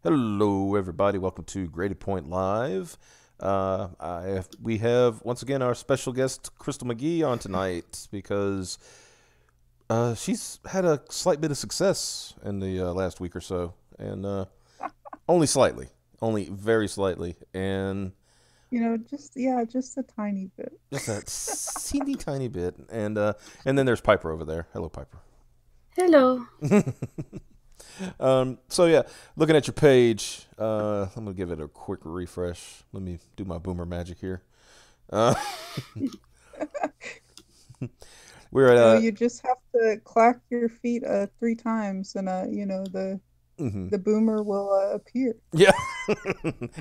Hello, everybody. Welcome to Graded Point Live. We have once again our special guest Crystal McGhee on tonight because she's had a slight bit of success in the last week or so, and only slightly, only very slightly, and Just a tiny bit. just a teeny tiny bit, and then there's Piper over there. Hello, Piper. Hello. So yeah, looking at your page, I'm gonna give it a quick refresh. Let me do my boomer magic here. Uh, we're at You just have to clack your feet 3 times, and the boomer will appear. yeah,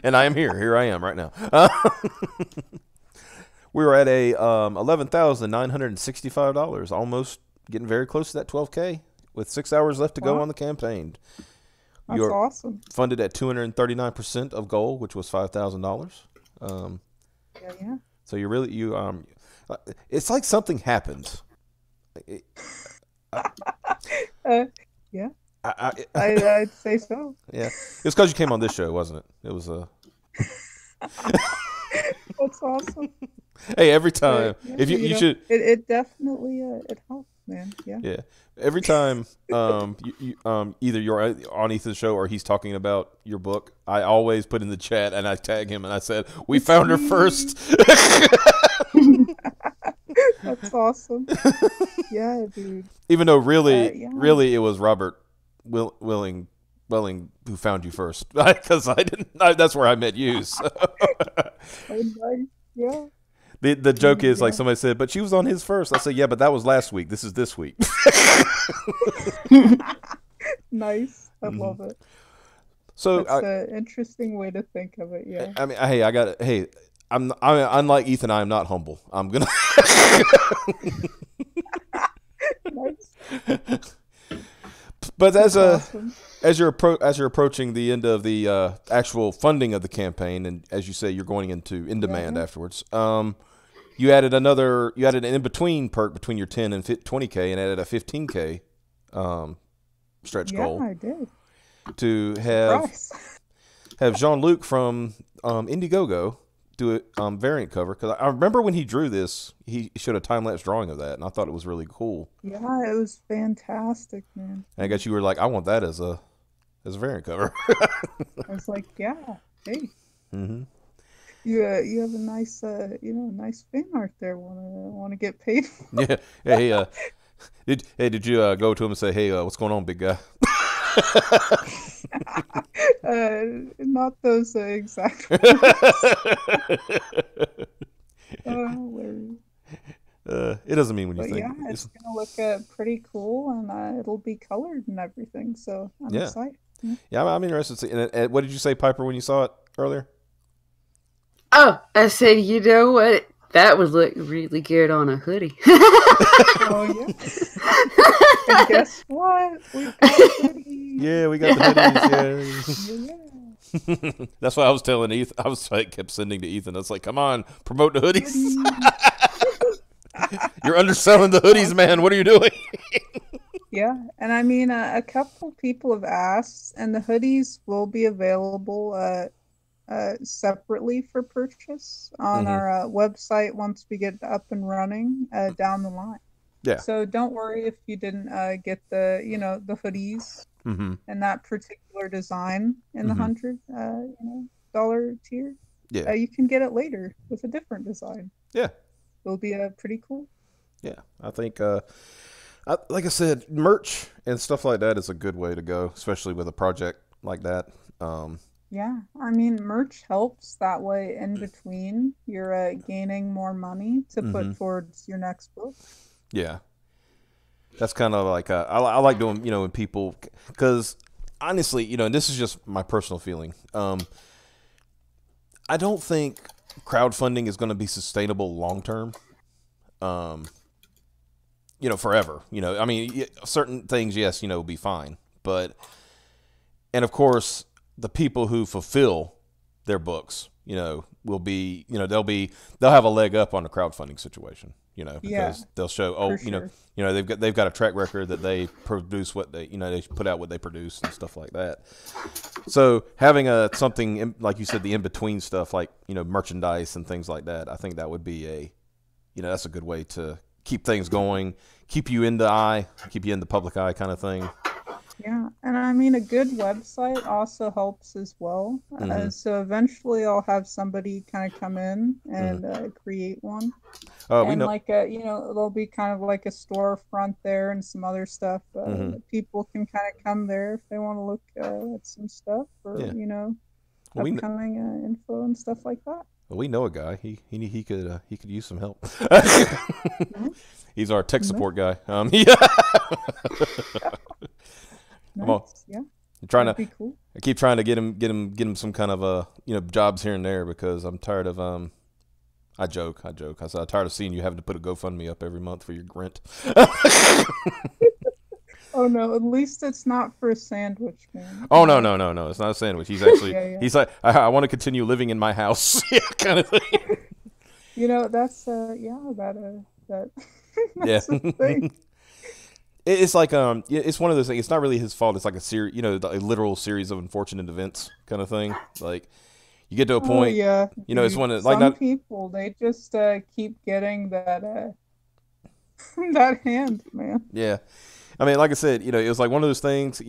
and I am here. Here I am right now. We were at a $11,965, almost getting very close to that 12K, with 6 hours left to go Wow, on the campaign. that's You're awesome. funded at 239% of goal, which was $5,000. Um, Yeah, yeah. so it's like something happened. It- I, Uh, yeah, I'd say so. yeah, it's because you came on this show, wasn't it? It was That's awesome. hey, every time Yeah, if you should. it definitely it helps, man. Yeah. Yeah, every time either you're on Ethan's show or he's talking about your book, I always put in the chat and I tag him and I said we It's found her me. first. That's awesome. Yeah, dude. Even though really, Yeah. really it was Robert Welling who found you first, because I didn't. That's where I met you. So. Oh, nice. Yeah. The joke is like Yeah. somebody said, but she was on his first. I said, yeah, but that was last week. This is this week. Nice. I Mhm. love it. So That's an interesting way to think of it. Yeah. I mean, hey, I got it. Hey, unlike Ethan. I am not humble. I'm gonna. Nice. But That's awesome. as you're approaching the end of the actual funding of the campaign, and as you say, you're going into in Yeah, demand yeah. afterwards. You added an in between perk between your 10 and 20K, and added a 15K um, stretch Yeah, goal I did. to Surprise. have Jean Luc from Indiegogo do a variant cover, because I remember when he drew this, he showed a time lapse drawing of that, and I thought it was really cool. Yeah, it was fantastic, man. And I guess you were like, I want that as a variant cover. I was like, yeah, hey, hmm you have a nice nice fan art there. Wanna get paid? Yeah. Hey, did you go to him and say, hey, what's going on, big guy? Not those exact words. It doesn't mean when you But think. yeah, it's gonna look pretty cool, and it'll be colored and everything. So I'm Yeah. excited. Yeah. Yeah, I'm interested to see. And what did you say, Piper, when you saw it earlier? Oh, I said, you know what? That would look really good on a hoodie. Oh yeah. And guess what? We got hoodies. Yeah, we got the hoodies. Yeah. Yeah. That's what I was telling Ethan. Kept sending to Ethan. It's like, come on, promote the hoodies. Hoodies. You're underselling the hoodies, man. What are you doing? Yeah, and I mean, a couple people have asked, and the hoodies will be available separately for purchase on hmm our website once we get up and running down the line. Yeah. So don't worry if you didn't get the hoodies hmm and that particular design in the hmm dollar tier. Yeah. You can get it later with a different design. Yeah. It'll be pretty cool. Yeah. I think, like I said, merch and stuff like that is a good way to go, especially with a project like that. Um, Yeah, I mean, merch helps that way in between. You're gaining more money to hmm put towards your next book. Yeah. That's kind of like I like doing when people, because honestly, and this is just my personal feeling. I don't think crowdfunding is going to be sustainable long term. Um, forever. I mean, certain things, yes, will be fine, but and of course, the people who fulfill their books, will be, they'll have a leg up on the crowdfunding situation, because they'll show, sure. they've got a track record that they produce what they, they put out what they produce and stuff like that. So having something like you said, the in between stuff like, merchandise and things like that, I think that would be that's a good way to keep things going, keep you in the public eye kind of thing. Yeah, and I mean, a good website also helps as well. So eventually I'll have somebody kind of come in and create one. We know. Like, there'll be kind of like a storefront there and some other stuff. People can kind of come there if they want to look at some stuff or, upcoming info and stuff like that. Well, we know a guy. He could use some help. He's our tech support guy. Nice. Yeah. That'd be cool. I keep trying to get him some kind of jobs here and there because I'm tired of I joke. I said I'm tired of seeing you having to put a GoFundMe up every month for your rent. Oh no! At least it's not for a sandwich, man. Oh no! It's not a sandwich. He's actually he's like I want to continue living in my house, kind of thing. That's that's the thing. It's like it's one of those things. It's not really his fault. It's like a series, a literal series of unfortunate events, kind of thing. Like you get to a point, it's one of some people they just keep getting that that hand, man. Yeah, I mean, like I said, it was like one of those things.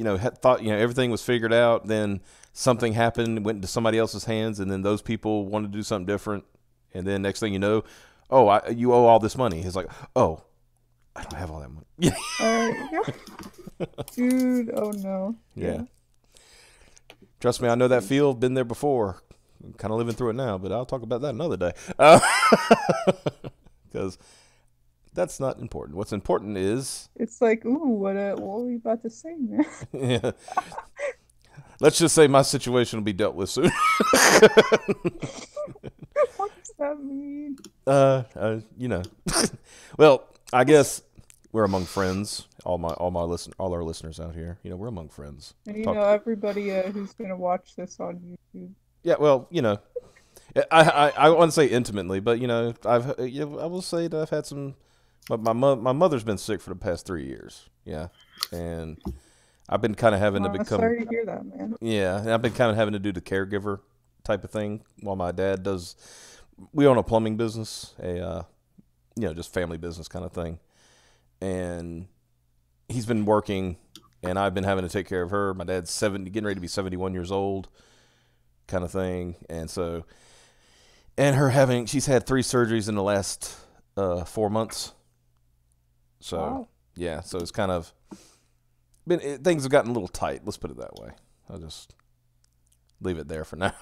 Thought everything was figured out. Then something happened, went into somebody else's hands, and then those people wanted to do something different. And then next thing you know, you owe all this money. It's like, oh. I don't have all that money. Dude, oh no. Yeah. Trust me, I know that feel. Been there before. I'm kind of living through it now, but I'll talk about that another day. Because that's not important. What's important is... It's like, ooh, what were we about to say, man? Yeah. Let's just say my situation will be dealt with soon. What does that mean? Well... I guess we're among friends. All our listeners out here, we're among friends. And everybody who's gonna watch this on YouTube. Yeah, well, I want to say intimately, but I will say that I've had some. My mother's been sick for the past 3 years. Yeah, and I've been kind of having to become. Sorry to hear that, man. Yeah, and I've been kind of having to do the caregiver type of thing while my dad does. We own a plumbing business, just family business kind of thing. And he's been working, and I've been having to take care of her. My dad's getting ready to be 71 years old kind of thing. And so, she's had 3 surgeries in the last 4 months. So, wow. Yeah, so it's kind of things have gotten a little tight. Let's put it that way. I'll just leave it there for now.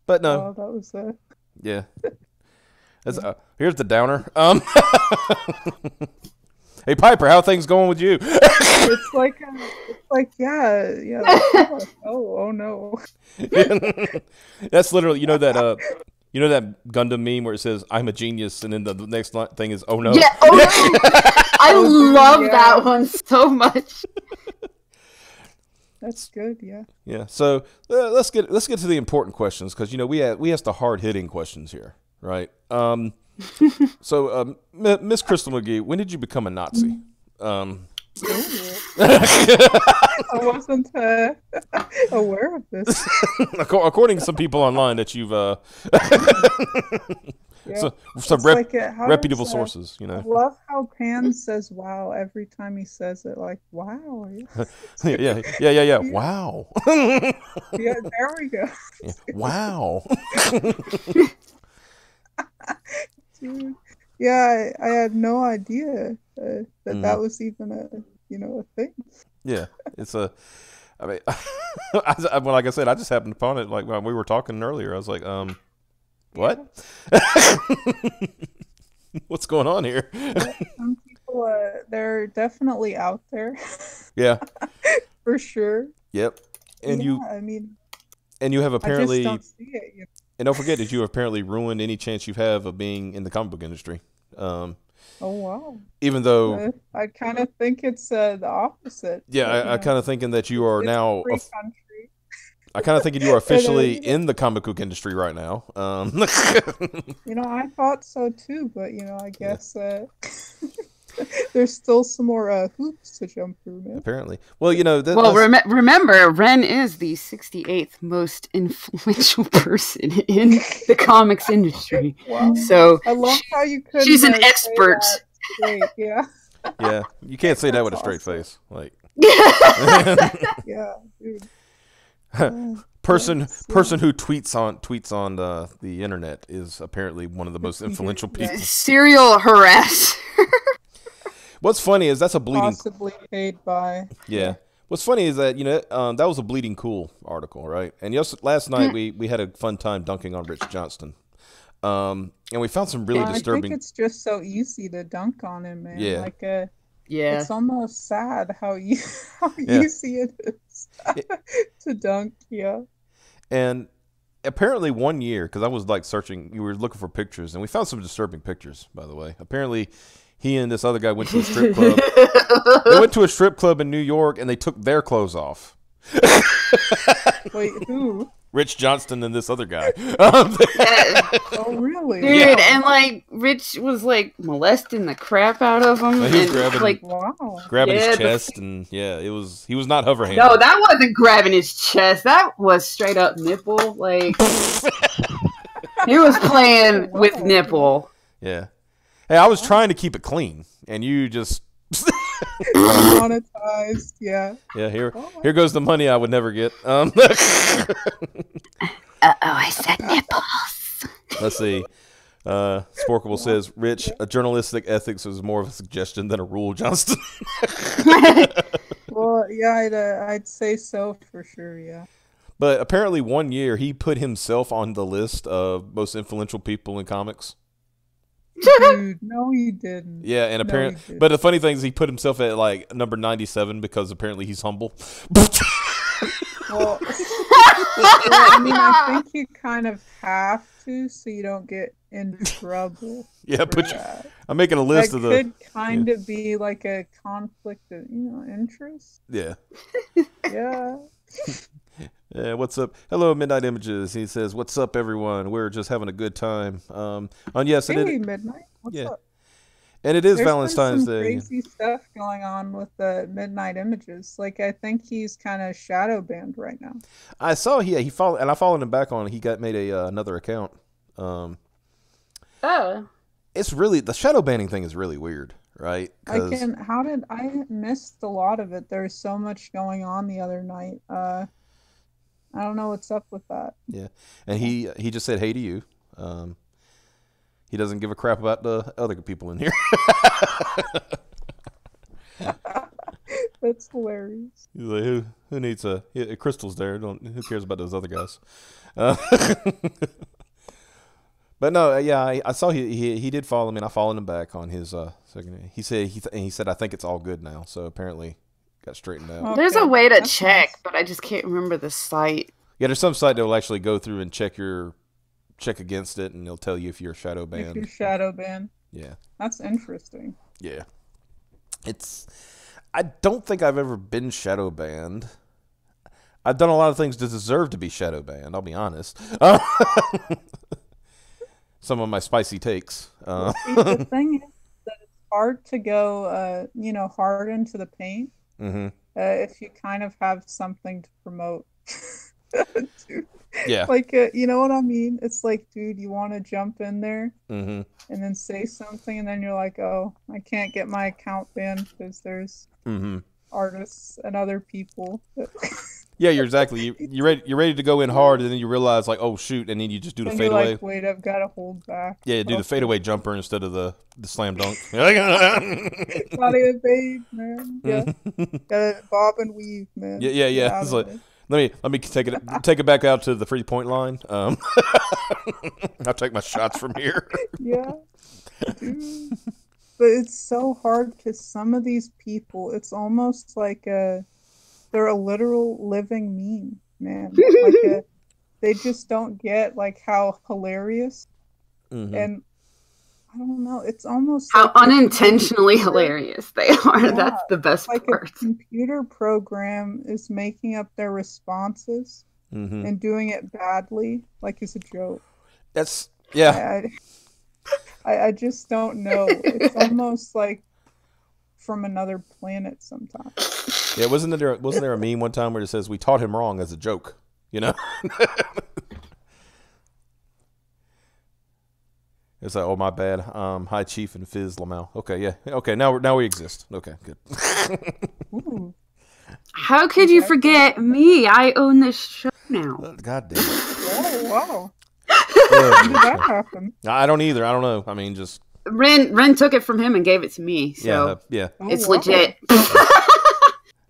But no. Oh, that was yeah. Here's the downer. Hey Piper, how are things going with you? it's like yeah. Oh no. That's literally that Gundam meme where it says "I'm a genius" and then the next thing is "Oh no." Yeah. Oh no. I love that one so much. That's good, yeah. Yeah. So let's get to the important questions because we ask the hard hitting questions here. Right. So, Miss Crystal McGhee, when did you become a Nazi? I wasn't aware of this. According to some people online that you've some reputable sources, I love how Pan says "wow" every time he says it. Like, wow. Yeah. Wow. Yeah, there we go. Yeah. Wow. Dude. Yeah, I had no idea that was even a thing. Yeah, it's a. I mean, like I said, I just happened upon it. Like when we were talking earlier, I was like, what? What's going on here? Some people, they're definitely out there. Yeah, for sure. Yep, and you have apparently. I just don't see it. And don't forget that you have apparently ruined any chance you have of being in the comic book industry. Oh wow! Even though I kind of think it's the opposite. Yeah, I kind of thinking that you are now. Free country. I kind of think you are officially in the comic book industry right now. I thought so too, but I guess there's still some more hoops to jump through, man. Apparently. Well, remember, Ren is the 68th most influential person in the comics industry. Wow. So I love how you could. She's an expert. Yeah. Yeah, you can't say that with a straight face. Like. Yeah, dude. Person who tweets on the internet is apparently one of the most influential people. Serial harasser. What's funny is that's a bleeding. Possibly paid by. Yeah. What's funny is that that was a Bleeding Cool article, right? And last night we had a fun time dunking on Rich Johnston, and we found some really disturbing. I think it's just so easy to dunk on him, man. Yeah. It's almost sad how easy it is to dunk. Yeah. And apparently 1 year, because I was like searching, we were looking for pictures, and we found some disturbing pictures, by the way. Apparently he and this other guy went to a strip club. They went to a strip club in New York, and they took their clothes off. Wait, who? Rich Johnston and this other guy. Oh, really? Dude, and Rich was molesting the crap out of him. He was grabbing his chest, and he was not hover-handed. No, that wasn't grabbing his chest. That was straight up nipple. He was playing with nipple. Yeah. Hey, I was trying to keep it clean, and you just. Monetized, yeah. Yeah, here goes the money I would never get. I said nipples. Let's see. Sporkable says, Rich, a journalistic ethics is more of a suggestion than a rule, Johnston. Well, yeah, I'd say so for sure, yeah. But apparently 1 year, he put himself on the list of most influential people in comics. Dude, no, he didn't. Yeah, and apparently, but the funny thing is, he put himself at number 97 because apparently he's humble. Well, I mean, I think you kind of have to, so you don't get in trouble. Yeah, I'm making a list of the. Could kind of be like a conflict of interest. Yeah. Yeah. Yeah, what's up? Hello, Midnight Images. He says, "What's up, everyone? We're just having a good time." Yes, hey, Midnight. What's up? And it is There's Valentine's been some Day. Crazy stuff going on with the Midnight Images. I think he's kind of shadow banned right now. I saw he followed, and I followed him back on. He made another account. Oh. It's really the shadow banning thing is really weird, right? I missed a lot of it. There's so much going on the other night. I don't know what's up with that. Yeah, and he just said hey to you. He doesn't give a crap about the other people in here. That's hilarious. He's like, who needs Crystal's there? Who cares about those other guys? But no, yeah, I saw he did follow me, and I followed him back on his second. He said I think it's all good now. So apparently got straightened out. Okay. There's a way to check, but I just can't remember the site. Yeah, there's some site that will actually go through and check against it, and it'll tell you if you're shadow banned. If you're shadow banned. Yeah. That's interesting. Yeah. I don't think I've ever been shadow banned. I've done a lot of things to deserve to be shadow banned, I'll be honest. Some of my spicy takes. The thing is that it's hard to go, hard into the paint if you kind of have something to promote. Dude. Yeah. You know what I mean? It's dude, you want to jump in there and then say something, and then you're like, oh, I can't get my account banned because there's artists and other people. Yeah, you're exactly. You're ready to go in hard, and then you realize, oh shoot, and then you just do the fadeaway. Wait, I've got to hold back. Yeah, do the fadeaway jumper instead of the slam dunk. Gotta evade, man. Yeah, gotta bob and weave, man. Yeah. It's let me take it back out to the 3-point line. I'll take my shots from here. Yeah, dude. But it's so hard because some of these people, it's almost like they're a literal living meme, man. They just don't get how hilarious, and I don't know. It's almost how unintentionally hilarious they are. Yeah, that's the best part. A computer program is making up their responses. and doing it badly, like as a joke. That's yeah. I just don't know. It's almost like from another planet sometimes. Yeah, wasn't there a meme one time where it says we taught him wrong as a joke? You know. It's like, oh, my bad. Hi, Chief and Fizz Lamau. Okay, yeah. Okay, now we exist. Okay, good. Ooh. How could you forget me? I own this show now. God damn it. Oh, wow. How did that happen? I don't either. I don't know. I mean, just... Ren took it from him and gave it to me, so yeah. It's legit.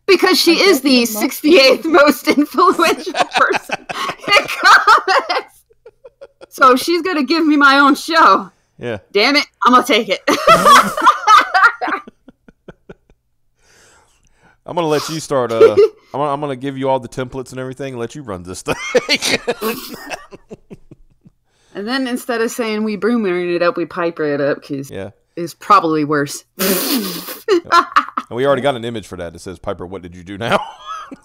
Because she is the 68th most influential person in comics. So she's going to give me my own show. Yeah. Damn it. I'm going to take it. I'm going to let you start. I'm going to give you all the templates and everything and let you run this thing. And then instead of saying we boomer it up, we piper it up because it's probably worse. And we already got an image for that. It says, Piper, what did you do now?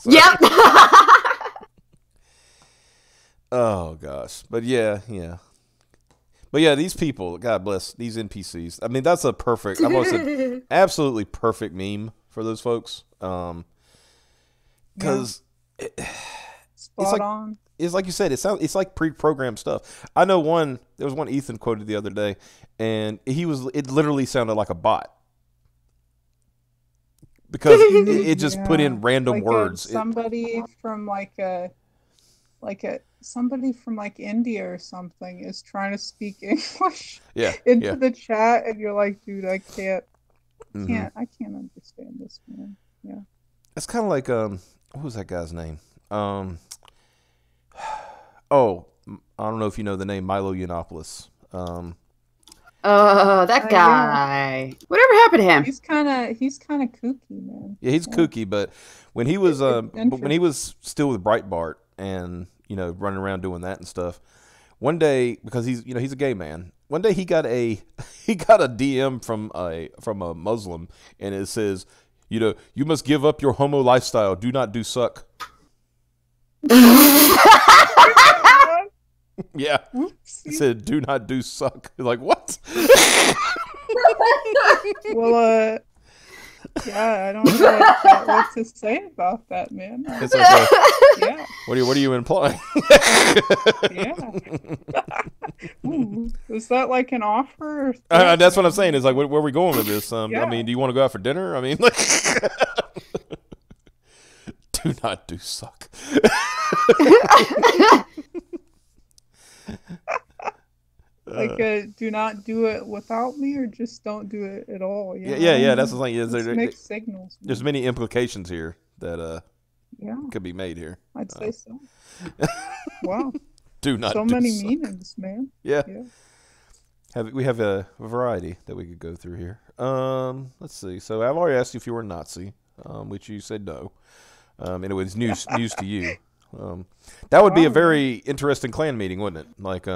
Yep. Oh, gosh. But yeah. But yeah, these people, God bless, these NPCs. I mean, that's a perfect, I've always said, absolutely perfect meme for those folks. Because spot on. It's like you said, it's like pre-programmed stuff. I know there was one Ethan quoted the other day, and it literally sounded like a bot. Because it just put in random words. Somebody from somebody from India or something is trying to speak English into the chat, and you're like, dude, I can't understand this, man. Yeah. It's kind of like what was that guy's name? Oh, I don't know if you know the name Milo Yiannopoulos. That guy. Yeah. Whatever happened to him? He's kind of kooky, man. Yeah, he's kooky, but when he was still with Breitbart and running around doing that and stuff, one day, because he's a gay man, one day he got a DM from a Muslim, and it says, you must give up your homo lifestyle. Do not do suck. Yeah. He said, do not do suck. Like, what? Well, yeah, I don't know what to say about that, man. It's like, yeah. What are you implying? Yeah. Ooh, is that like an offer? That's what I'm saying. Is like, where are we going with this? I mean, do you want to go out for dinner? I mean, like, do not do suck. Do not do it without me, or just don't do it at all. Yeah. That's the thing. Mixed signals. Man. There's many implications here that could be made here. I'd say so. Wow. Do not. So do many suck. meanings, man. Yeah. We have a variety that we could go through here. Let's see. So I've already asked you if you were a Nazi, which you said no. And it was news to you. That would be a very interesting clan meeting, wouldn't it? Like,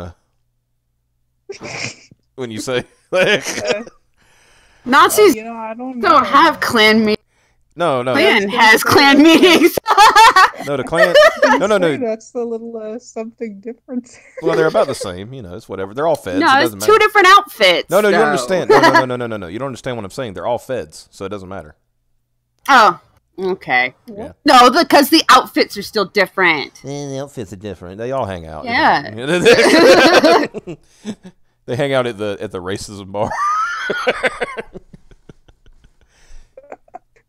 when you say, like, Nazis I don't have clan meetings. No. Clan has clan meetings. No, the clan. No. That's a little something different. Well, they're about the same. It's whatever. They're all feds. No, it's two different outfits. No, you understand. No. You don't understand what I'm saying. They're all feds, so it doesn't matter. Oh. Okay. Yeah. No, because the outfits are still different. The outfits are different. They all hang out. Yeah. They hang out at the racism bar.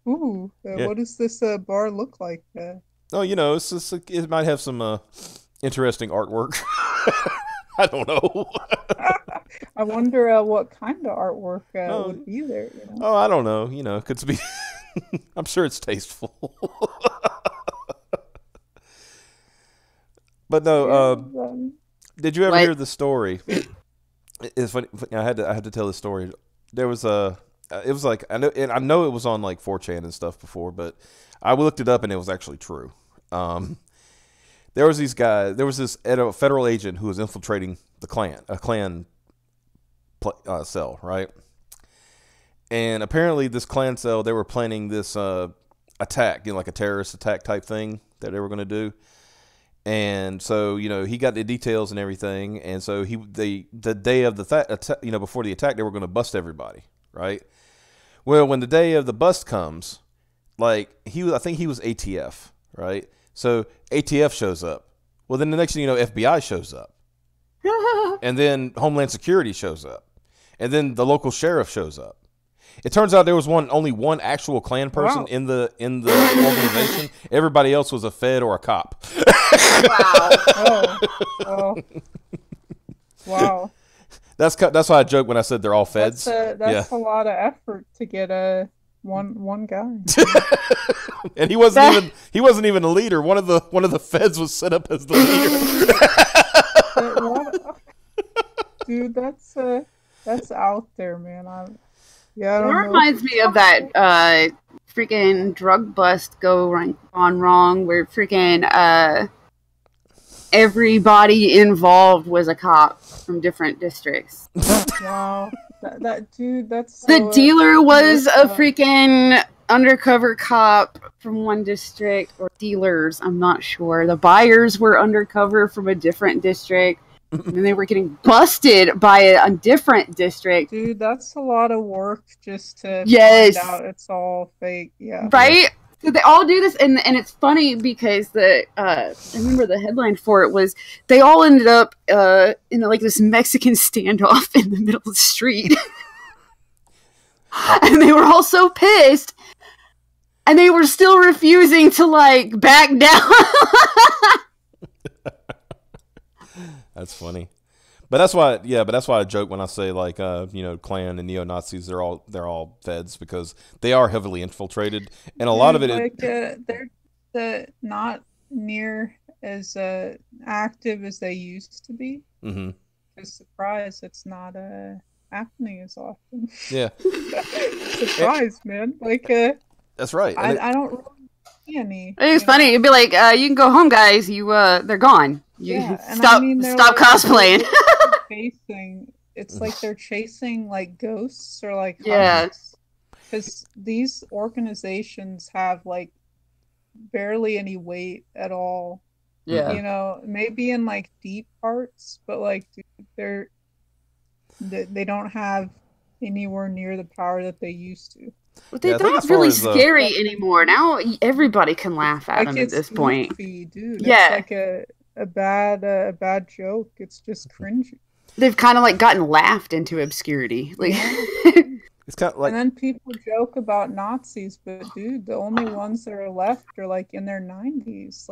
Ooh, what does this bar look like? Oh, it's just, it might have some interesting artwork. I don't know. I wonder what kind of artwork would be there. Oh, I don't know. It could be. I'm sure it's tasteful. But no, did you ever hear the story? It's funny. I had to tell the story. There was it was like, I know it was on like 4chan and stuff before, but I looked it up and it was actually true. There was this federal agent who was infiltrating a clan cell, right? And apparently this clan cell, they were planning this attack, like a terrorist attack type thing that they were going to do. And so, he got the details and everything. And so the day of the before the attack, they were going to bust everybody, right? Well, when the day of the bust comes, I think he was ATF, right? So ATF shows up. Well, then the next thing you know, FBI shows up. And then Homeland Security shows up. And then the local sheriff shows up. It turns out there was only one actual Klan person in the organization. Everybody else was a Fed or a cop. Wow. Wow. That's why I joke when I said they're all Feds. That's a lot of effort to get one guy. And he wasn't even a leader. One of the Feds was set up as the leader. Dude, that's out there, man. It reminds me of that freaking drug bust gone wrong, where freaking everybody involved was a cop from different districts. Wow, dude, that's the dealer was a freaking undercover cop from one district, or dealers, I'm not sure. The buyers were undercover from a different district. And they were getting busted by a different district. Dude, that's a lot of work just to find out it's all fake. Yeah. Right? So they all do this, and it's funny because I remember the headline for it was they all ended up in this Mexican standoff in the middle of the street. And they were all so pissed, and they were still refusing to back down. That's funny, but that's why I joke when I say Klan and neo-Nazis, they're all Feds, because they are heavily infiltrated, and a lot of it they're not near as active as they used to be. Mm-hmm. Surprise, it's not happening as often. Yeah. Surprise, man! That's right. I don't really see any. It's funny. It'd be like, you can go home, guys. They're gone. Stop cosplaying. It's like they're chasing ghosts or because these organizations have barely any weight at all. Yeah, maybe in deep parts, but they don't have anywhere near the power that they used to. But they're not really scary anymore. Now everybody can laugh at them at this point. Goofy, dude. Yeah, it's a bad joke. It's just cringy. They've kind of gotten laughed into obscurity. It's kind of and then people joke about Nazis, but dude, the only ones that are left are in their 90s,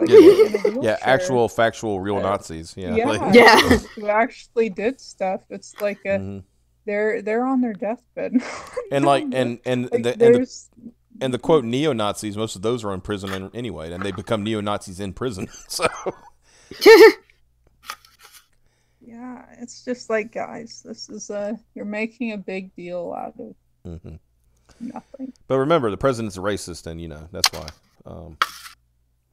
actual factual real Nazis. Who actually did stuff. It's they're on their deathbed. And and the quote neo-Nazis, most of those are in prison anyway, and they become neo-Nazis in prison. So yeah, it's just guys, this is you're making a big deal out of nothing. But remember, the president's a racist, and that's why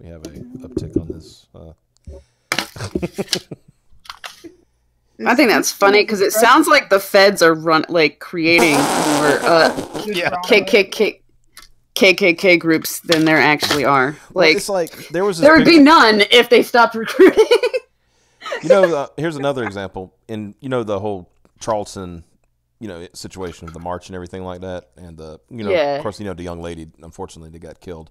we have a uptick on this. I think that's funny because it sounds like the Feds are creating more KKK groups than there actually are. It's there would be none if they stopped recruiting. Here's another example in the whole Charleston, situation of the march and everything like that, and of course the young lady, unfortunately, that got killed.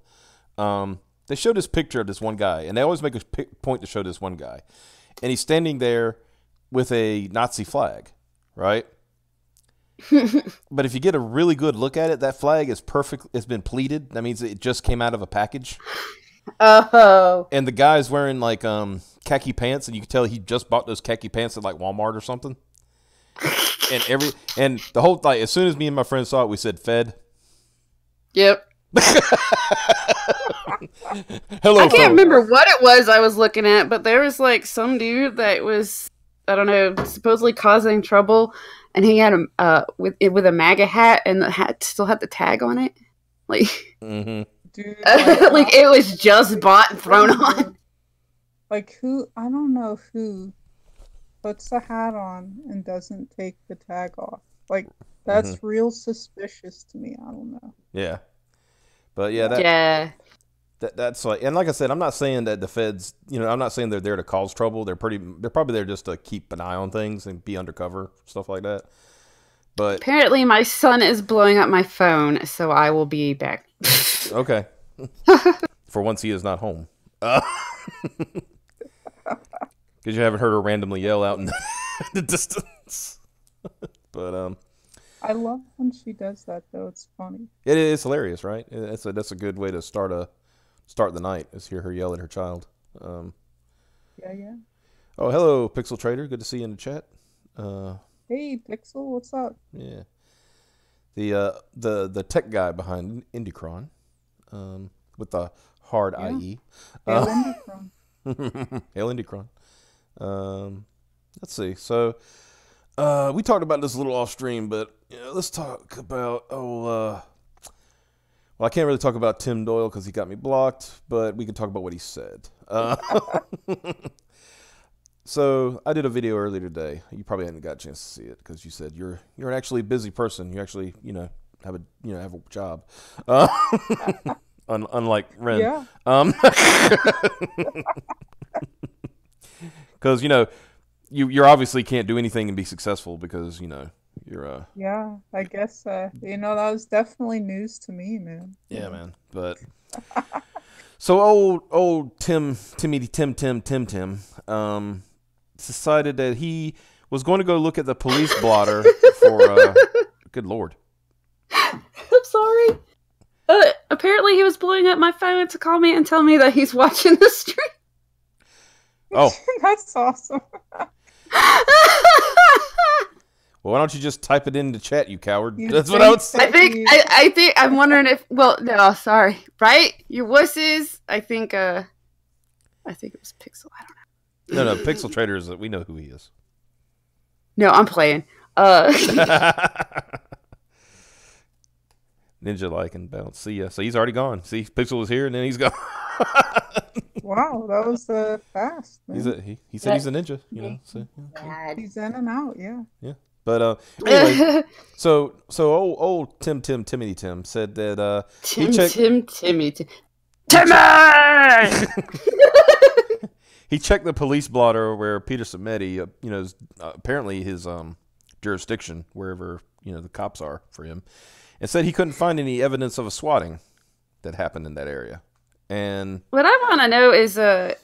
They showed this picture of this one guy, and they always make a point to show this one guy, and he's standing there with a Nazi flag, right? But if you get a really good look at it, that flag is perfect. It's been pleated. That means it just came out of a package. Oh. And the guy's wearing khaki pants, and you can tell he just bought those khaki pants at Walmart or something. And the whole as soon as me and my friend saw it, we said Fed. Yep. Hello. I can't remember what it was I was looking at, but there was some dude that was, I don't know, supposedly causing trouble, and he had with a MAGA hat, and the hat still had the tag on it, Mm-hmm. Dude, it was just bought and thrown on. Who? I don't know who puts a hat on and doesn't take the tag off. That's real suspicious to me. I don't know. Yeah, but that's like, and like I said, I'm not saying that the feds, I'm not saying they're there to cause trouble. They're probably there just to keep an eye on things and be undercover, stuff like that. But apparently my son is blowing up my phone, so I will be back. Okay. For once he is not home. Because you haven't heard her randomly yell out in the distance. But I love when she does that, though. It's funny. It is hilarious, right? That's a good way to start the night, is hear her yell at her child. Yeah. Oh, hello, Pixel Trader. Good to see you in the chat. Hey, Pixel, what's up? Yeah. The tech guy behind Indicron, with the hard IE. Hail Indicron. Hail Indicron. Let's see. So, we talked about this a little off stream, but let's talk about well, I can't really talk about Tim Doyle because he got me blocked, but we can talk about what he said. So I did a video earlier today. You probably hadn't got a chance to see it because you said you're an actually busy person. You actually have a job. Unlike Ren. Yeah. Because you obviously can't do anything and be successful because you're Yeah, I guess that was definitely news to me, man. Yeah, man. But so old Tim decided that he was going to go look at the police blotter for good Lord. I'm sorry. Apparently he was blowing up my phone to call me and tell me that he's watching the stream. Oh. That's awesome. Well, why don't you just type it in the chat, you coward? That's what I would say. I think I'm wondering if, well, no, sorry. Right? Your wusses, I think it was Pixel. I don't know. No, Pixel Trader is, we know who he is. No, I'm playing. Ninja like and bounce. See ya. So he's already gone. See, Pixel was here and then he's gone. Wow, that was fast, man. He said he's a ninja, So, yeah. He's in and out, yeah. Yeah. But anyway, so old Timmy Tim said that Timmy. He checked the police blotter where Peter Samedi, is apparently his jurisdiction, wherever the cops are for him, and said he couldn't find any evidence of a swatting that happened in that area. And what I want to know is where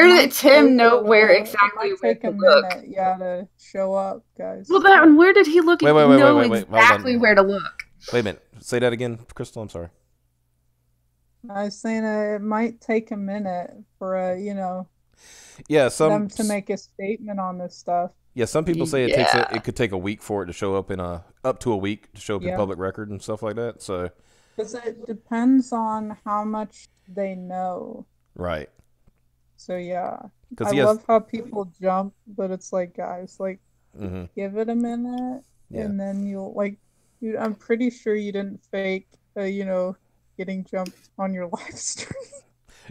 did Tim know where exactly where to look? Yeah, to show up, guys. Well, and where did he look? Wait, exactly where to look. Wait a minute. Say that again, Crystal. I'm sorry. I was saying it might take a minute for them to make a statement on this stuff. Yeah, some people say it could take a week for it to show up up to a week to show up in public record and stuff like that. So because it depends on how much they know. Right. So yeah, I love how people jump, but it's like, guys, give it a minute, and then you'll I'm pretty sure you didn't fake, getting jumped on your live stream.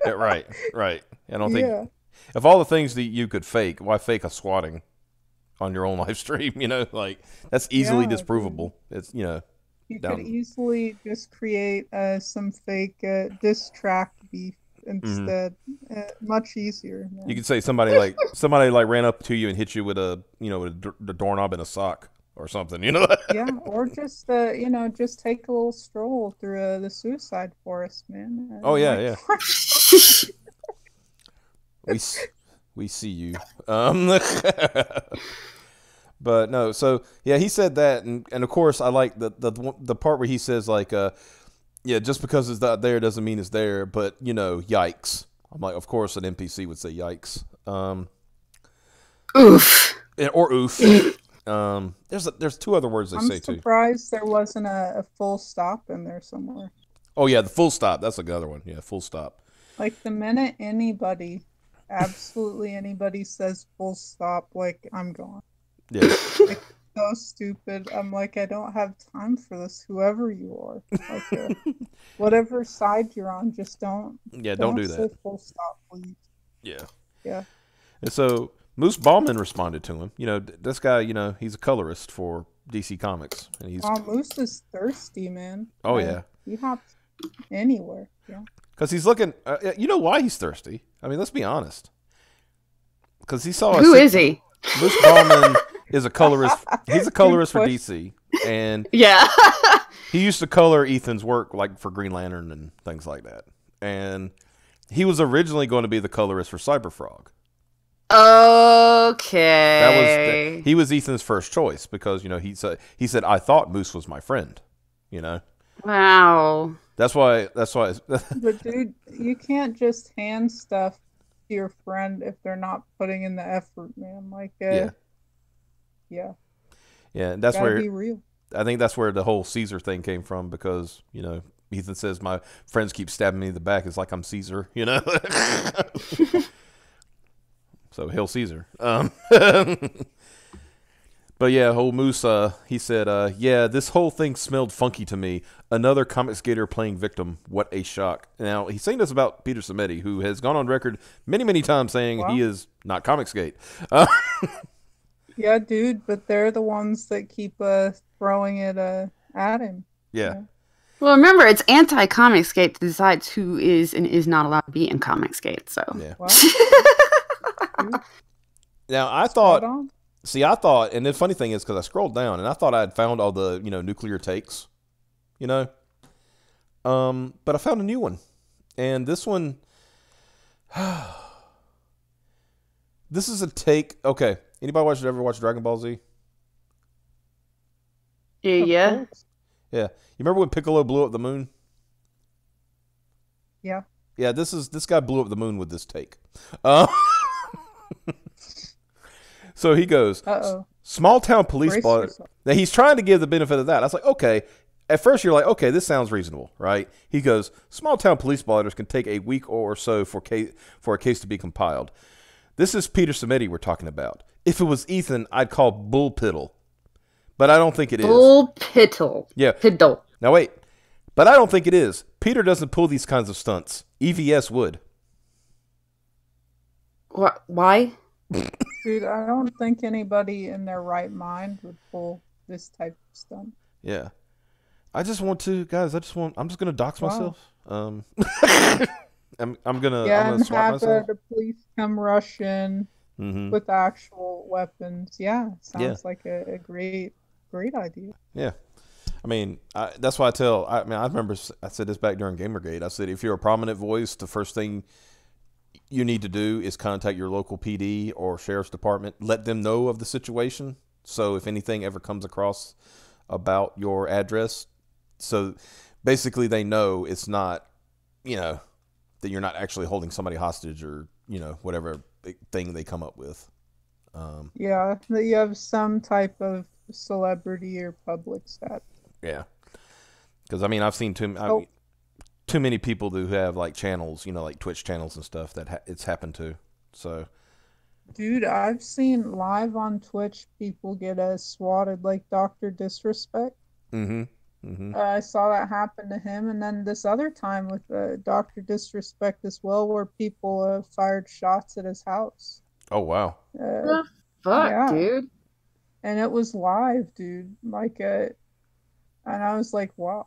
Right. I don't think of all the things that you could fake, why fake a swatting on your own live stream? That's easily disprovable. It's you could easily just create some fake diss track beef instead. Much easier. Man. You could say somebody ran up to you and hit you with the doorknob in a sock or something. Yeah, or just just take a little stroll through the suicide forest, man. Oh yeah. we see you. But no, so yeah, he said that, and of course I like the part where he says just because it's not there doesn't mean it's there, but yikes. I'm like, of course an NPC would say yikes. Oof. Or oof. There's two other words they say too. I'm surprised there wasn't a full stop in there somewhere. Oh yeah, the full stop. That's the other one. Yeah, full stop. The minute absolutely anybody says full stop, I'm gone. Yeah. So stupid. I'm like, I don't have time for this. Whoever you are, whatever side you're on, just don't. Yeah, don't do that. Full stop, please. Yeah. Yeah. And so Moose Ballman responded to him. This guy, he's a colorist for DC Comics, and Moose is thirsty, man. Oh yeah. He hopped anywhere. Yeah. Because he's looking. You know why he's thirsty? I mean, let's be honest. Because he saw. Who is he? Moose Ballman is a colorist. He's a colorist for DC, and yeah, he used to color Ethan's work, like for Green Lantern and things like that. And he was originally going to be the colorist for Cyberfrog. Okay. He was Ethan's first choice because he said I thought Moose was my friend. Wow. That's why. But dude, you can't just hand stuff to your friend if they're not putting in the effort, man. Like, yeah. And that's Gotta where be real. I think that's where the whole Caesar thing came from because Ethan says my friends keep stabbing me in the back. It's like I'm Caesar, So hail Caesar. But yeah, whole Moose, he said, yeah, this whole thing smelled funky to me. Another comic skater playing victim. What a shock. Now, he's saying this about Peter Samedi, who has gone on record many, many times saying he is not comic skate. Yeah, dude, but they're the ones that keep throwing it at him. Yeah. Well, remember, it's anti-comic skate that decides who is and is not allowed to be in comic skate, so. Yeah. Well, now, I thought, and the funny thing is, because I scrolled down, and I thought I had found all the, nuclear takes, but I found a new one. And this one, this is a take, okay, anybody ever watch Dragon Ball Z? Yeah. Yeah. You remember when Piccolo blew up the moon? Yeah. Yeah, this guy blew up the moon with this take. So he goes, small town police blotter. Now he's trying to give the benefit of that. I was like, okay. At first you're like, okay, this sounds reasonable, right? He goes, small town police blotters can take a week or so for a case to be compiled. This is Peter Samedi we're talking about. If it was Ethan, I'd call bull piddle. But I don't think it is. Bull piddle. Yeah. Piddle. Now wait. But I don't think it is. Peter doesn't pull these kinds of stunts. EVS would. What? Why? Dude, I don't think anybody in their right mind would pull this type of stunt. Yeah. I just want to, guys, I'm just going to dox myself. I'm going to swap myself. The police come rush in with actual weapons. Yeah. Sounds like a great idea. Yeah. I mean, that's why I remember I said this back during Gamergate. I said, if you're a prominent voice, the first thing you need to do is contact your local PD or sheriff's department. Let them know of the situation. So if anything ever comes across about your address, so basically they know it's not, that you're not actually holding somebody hostage or, whatever thing they come up with. Yeah, that you have some type of celebrity or public status. Yeah. Because, I've seen too many people who have like channels, like Twitch channels and stuff that it's happened to. So, dude, I've seen live on Twitch people get swatted like Dr. Disrespect. I saw that happen to him, and then this other time with Dr. Disrespect as well, where people fired shots at his house. Oh wow! Fuck, dude. And it was live, dude. And I was like, wow.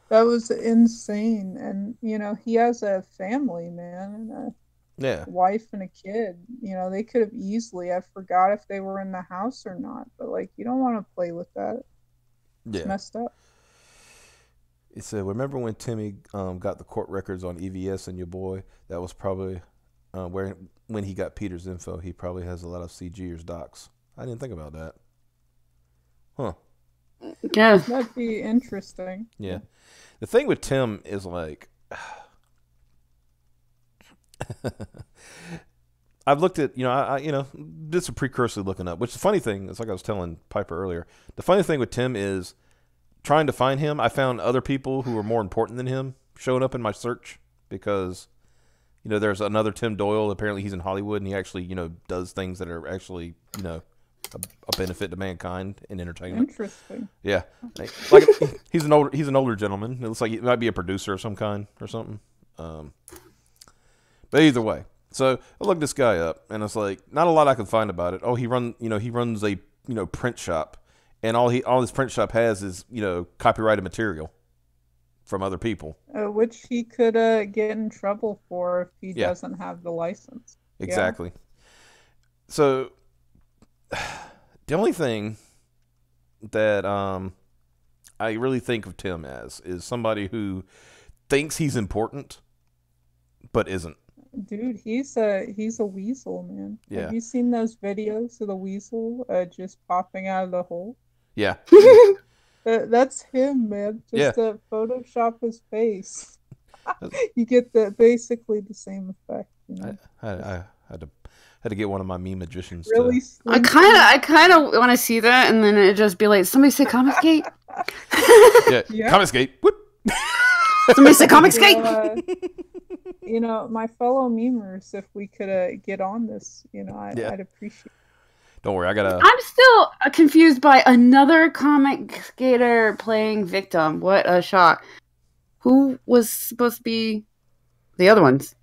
That was insane. And, he has a family, man, and a wife and a kid. They could have easily, I forgot if they were in the house or not, but, you don't want to play with that. It's messed up. It said, remember when Timmy got the court records on EVS and your boy? That was probably when he got Peter's info. He probably has a lot of CGers docs. I didn't think about that. Huh. Yeah. That'd be interesting. Yeah. The thing with Tim is I've looked at, I did some precursory looking up, which the funny thing is, like I was telling Piper earlier, the funny thing with Tim is trying to find him. I found other people who were more important than him showing up in my search because, there's another Tim Doyle. Apparently he's in Hollywood and he actually, does things that are actually, a benefit to mankind in entertainment. Interesting. Yeah. He's an older gentleman. It looks like he might be a producer of some kind or something. But either way. So I looked this guy up, and it's not a lot I can find about it. Oh, he runs a print shop, and all his print shop has is copyrighted material. from other people. Which he could get in trouble for if he doesn't have the license. Exactly. Yeah. So the only thing that I really think of Tim as is somebody who thinks he's important but isn't. Dude, he's a weasel, man. Yeah. Have you seen those videos of the weasel just popping out of the hole? Yeah. That's him, man. Just Photoshop his face. You get basically the same effect. You know? I had to get one of my meme magicians. Really? I kind of want to see that, and then it just be like, somebody say Comicsgate. Yeah. Comicsgate. Whoop. Somebody say Comicsgate. You know, my fellow memers, if we could get on this, you know, I'd appreciate it. Don't worry, I'm still confused by another comic skater playing victim. What a shock! Who was supposed to be the other ones?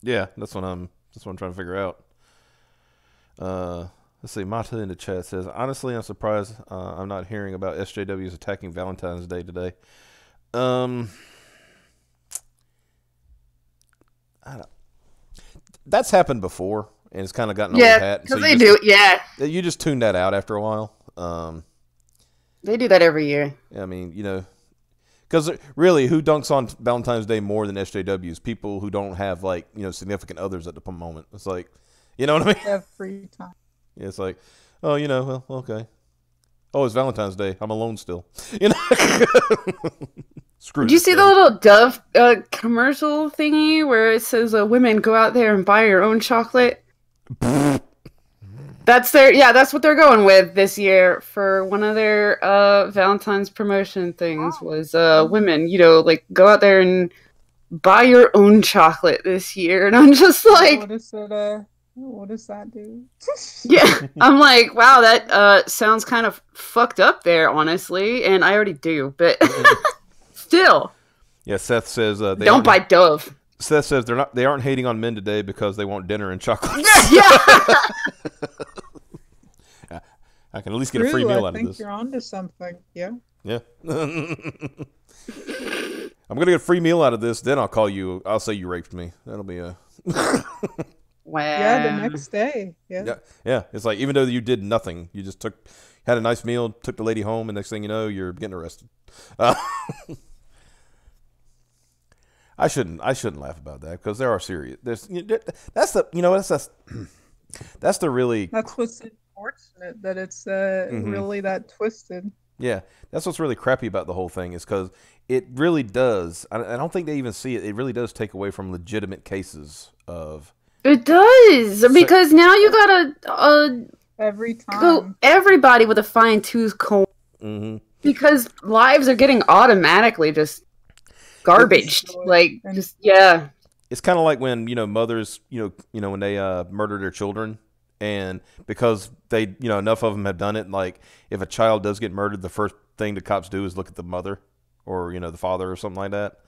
Yeah, that's what I'm trying to figure out. Let's see. Mata in the chat says, honestly, I'm surprised I'm not hearing about SJWs attacking Valentine's Day today. That's happened before, and it's kind of gotten old hat. Yeah, because they do. Yeah, you just tune that out after a while. They do that every year. I mean, you know, because really, who dunks on Valentine's Day more than SJWs? People who don't have, like, you know, significant others at the moment. It's like, you know what I mean? Have free time. Yeah, it's like, oh, you know, well, okay. Oh, it's Valentine's Day. I'm alone still. You know. Did you see the little Dove commercial thingy where it says, "Women, go out there and buy your own chocolate"? That's what they're going with this year for one of their Valentine's promotion things. Was women, you know, like, go out there and buy your own chocolate this year. And I'm just like, what does that do? Yeah, I'm like, wow, that sounds kind of fucked up there, honestly, and I already do, but still. Yeah, Seth says they don't buy Dove. Seth says they aren't hating on men today because they want dinner and chocolate. Yeah. I can at least get a free meal out of this. I think you're onto something. Yeah. Yeah. I'm gonna get a free meal out of this. Then I'll call you. I'll say you raped me. That'll be a. Wow. Yeah, the next day. Yeah. Yeah. It's like, even though you did nothing, you just had a nice meal, took the lady home, and next thing you know, you're getting arrested. I shouldn't laugh about that because there are serious. That's the really. That's what's unfortunate, that it's really that twisted. Yeah, that's what's really crappy about the whole thing, is because it really does. I don't think they even see it. It really does take away from legitimate cases of. It does, because now you gotta every time go everybody with a fine tooth comb, because lives are getting automatically just garbaged. It's kind of like when, you know, mothers, you know when they murder their children, and because they, you know, enough of them have done it, like if a child does get murdered, the first thing the cops do is look at the mother or, you know, the father or something like that.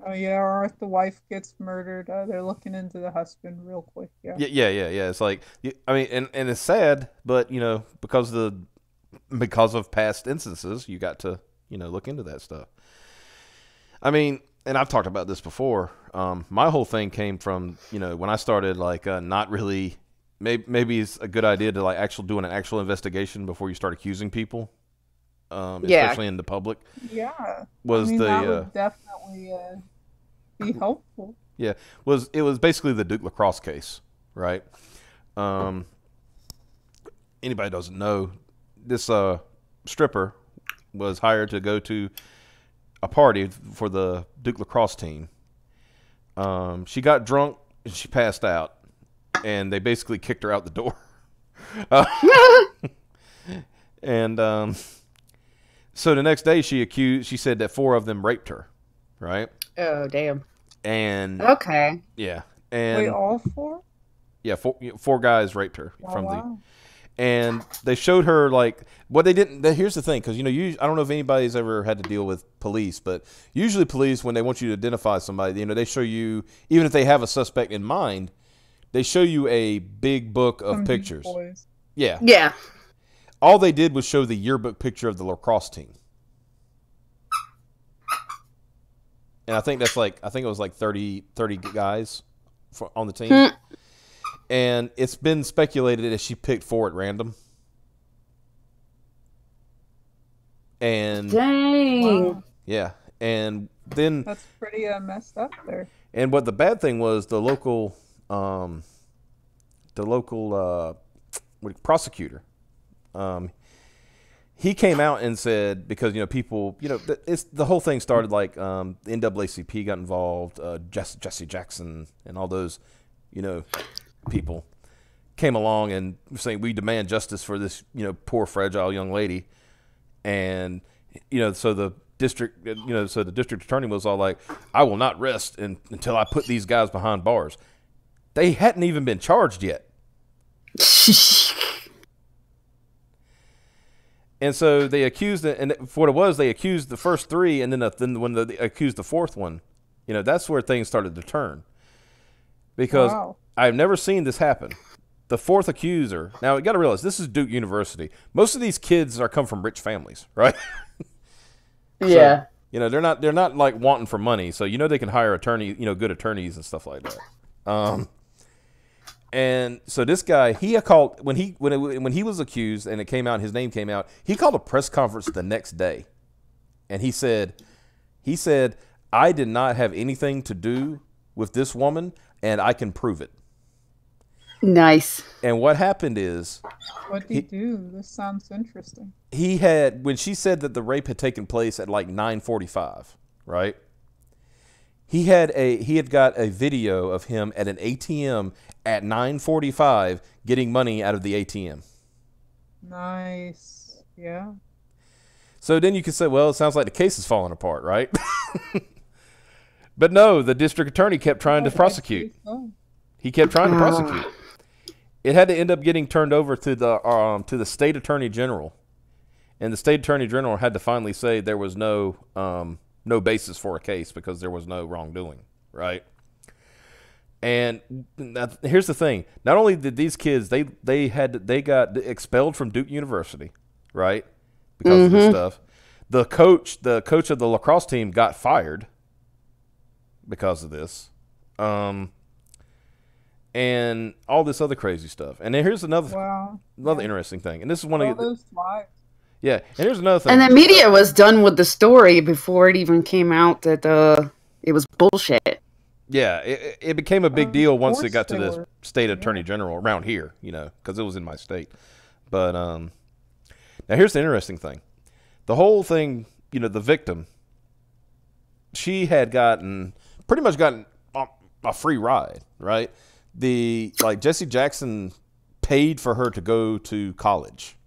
Oh yeah, or if the wife gets murdered, they're looking into the husband real quick. Yeah. It's like, I mean, and it's sad, but, you know, because of past instances, you got to, you know, look into that stuff. I mean, and I've talked about this before. My whole thing came from, you know, when I started, like, not really. Maybe it's a good idea to, like, doing an actual investigation before you start accusing people, especially in the public. Yeah, that would definitely be helpful. Yeah, it was basically the Duke Lacrosse case, right? Anybody doesn't know, this stripper was hired to go to a party for the Duke Lacrosse team. She got drunk and she passed out, and they basically kicked her out the door. And so the next day she said that 4 of them raped her, right? Oh, damn. And okay. Yeah. And wait, all 4? Yeah, 4 guys raped her and they showed her, like, what they didn't. Here's the thing, because, you know, I don't know if anybody's ever had to deal with police, but usually police, when they want you to identify somebody, you know, they show you, even if they have a suspect in mind, they show you a big book of pictures. Yeah. Yeah. All they did was show the yearbook picture of the lacrosse team. and I think it was like 30 guys on the team. And it's been speculated that she picked 4 at random. And dang. Wow. Yeah, and then That's pretty messed up there. And what the bad thing was, the local prosecutor, he came out and said, because people, the whole thing started like the NAACP got involved, Jesse Jackson and all those, people came along and saying we demand justice for this, poor fragile young lady, and so the district attorney was all like, I will not rest until I put these guys behind bars. They hadn't even been charged yet. And so they accused it, and for what it was, they accused the first 3, and then when they accused the 4th one, that's where things started to turn. Because I've never seen this happen. The 4th accuser, now you got to realize this is Duke University. Most of these kids come from rich families, right? Yeah. So, they're not like wanting for money, so they can hire good attorneys and stuff like that. And so this guy, he called when he was accused and it came out, his name came out. He called a press conference the next day, and he said, I did not have anything to do with this woman, and I can prove it. Nice. And what happened is, what did he do? This sounds interesting. He had, when she said that the rape had taken place at like 9:45, right? He had got a video of him at an ATM at 9:45 getting money out of the ATM. Nice. Yeah. So then you could say, well, it sounds like the case is falling apart, right? But no, the district attorney kept trying to prosecute. He kept trying to prosecute. It had to end up getting turned over to the state attorney general, and the state attorney general had to finally say there was no basis for a case because there was no wrongdoing, right? And here's the thing: not only did these kids they got expelled from Duke University, right, because of this stuff. The coach of the lacrosse team got fired because of this. And all this other crazy stuff. And then here's another interesting thing. And this is one of those lives. Yeah, and here's another thing. And the media was done with the story before it even came out that it was bullshit. Yeah, it became a big deal once it got to the state attorney general around here, because it was in my state. But now here's the interesting thing. The whole thing, the victim, she had pretty much gotten a free ride, right? Jesse Jackson paid for her to go to college.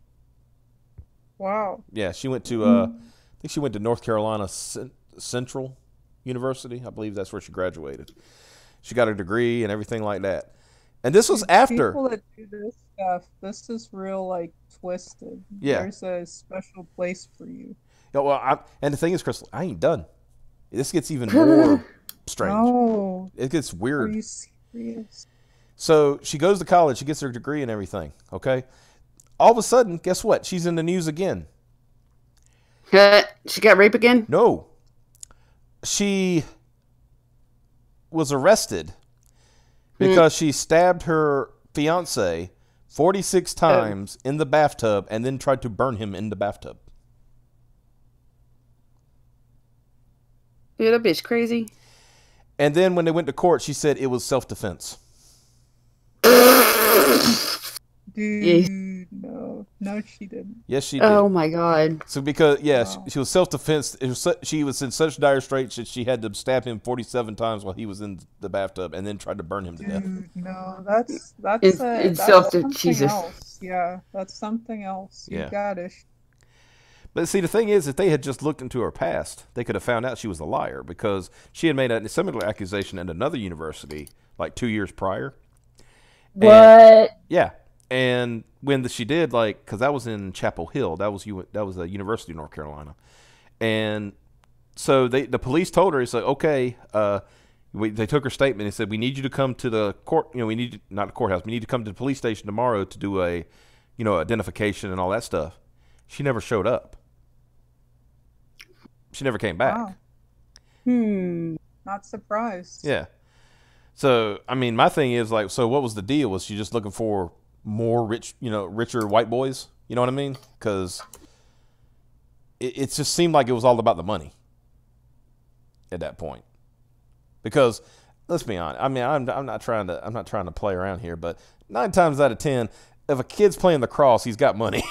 Wow. Yeah, she went to I think she went to North Carolina Central University. I believe that's where she graduated. She got a degree and everything like that. And this was after people that do this stuff. This is real twisted. Yeah. There's a special place for you. Yeah, well, and the thing is, Crystal, I ain't done. This gets even more strange. Oh, it gets weird. Are you serious? So she goes to college, she gets her degree and everything, okay? All of a sudden, guess what? She's in the news again. She got raped again? No. She was arrested because she stabbed her fiancé 46 times in the bathtub and then tried to burn him in the bathtub. Dude, that bitch crazy. And then when they went to court, she said it was self-defense. Dude, no, she didn't. Yes, she did. Oh my god. So because she was self-defense. She was in such dire straits that she had to stab him 47 times while he was in the bathtub, and then tried to burn him to death. No, that's something Jesus. Else. Yeah, that's something else. You got it. But see, the thing is, if they had just looked into her past, they could have found out she was a liar, because she had made a similar accusation at another university like 2 years prior. What? Yeah. And when she did, because that was in Chapel Hill, that was the University of North Carolina, and so the police told her, it's like, okay, they took her statement and said, we need you to come to the court, not the courthouse, we need to come to the police station tomorrow to do a, identification and all that stuff. She never showed up. She never came back. Wow. Not surprised. Yeah. So, I mean, my thing is like, so what was the deal? Was she just looking for more richer white boys? You know what I mean? Because it just seemed like it was all about the money at that point. Because let's be honest. I mean, I'm not trying to play around here, but 9 times out of 10, if a kid's playing lacrosse, he's got money.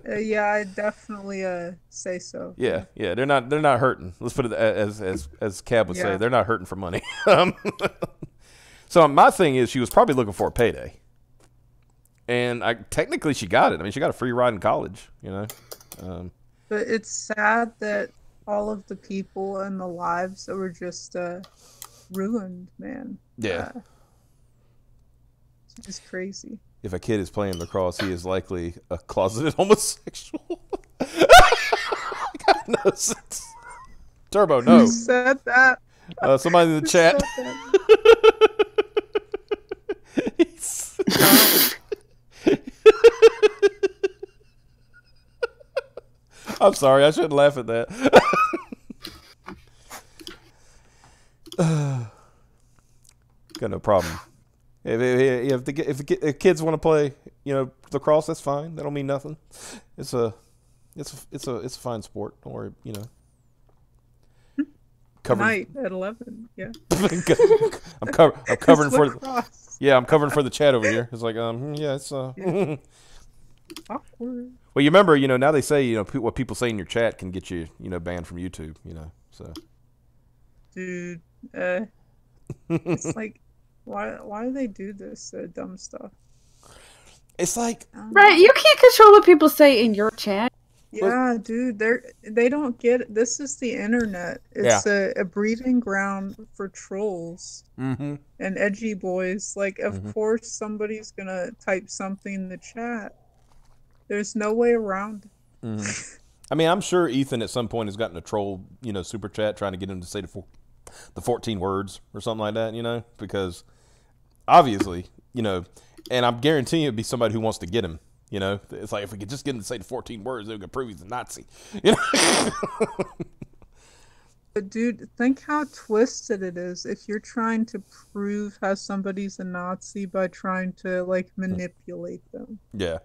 Yeah, I definitely say so. Yeah, they're not hurting. Let's put it as Cab would say, they're not hurting for money. So my thing is, she was probably looking for a payday, and technically she got it. I mean, she got a free ride in college, you know. But it's sad that all of the people and the lives that were just ruined, man. Yeah, it's just crazy. If a kid is playing lacrosse, he is likely a closeted homosexual. God knows. Turbo, no. Who said that? Somebody in the chat. I'm sorry, I shouldn't laugh at that. Got no problem. If kids want to play, lacrosse, that's fine. That don't mean nothing. It's a fine sport. Don't worry, Tonight at 11, yeah. I'm covering for I'm covering for the chat over here. It's like it's awkward. Well, you remember, now they say, what people say in your chat can get you, banned from YouTube, so. Dude, it's like, why do they do this dumb stuff? It's like, right, you can't control what people say in your chat. Yeah, dude, they don't get it. This is the internet. It's a breeding ground for trolls and edgy boys. Like, of course, somebody's gonna type something in the chat. There's no way around it. I mean, I'm sure Ethan at some point has gotten a troll, super chat trying to get him to say the 14 words or something like that, because obviously, and I'm guaranteeing it'd be somebody who wants to get him. It's like if we could just get him to say the 14 words, they could prove he's a Nazi. But dude, think how twisted it is if you're trying to prove how somebody's a Nazi by trying to like manipulate them. Yeah.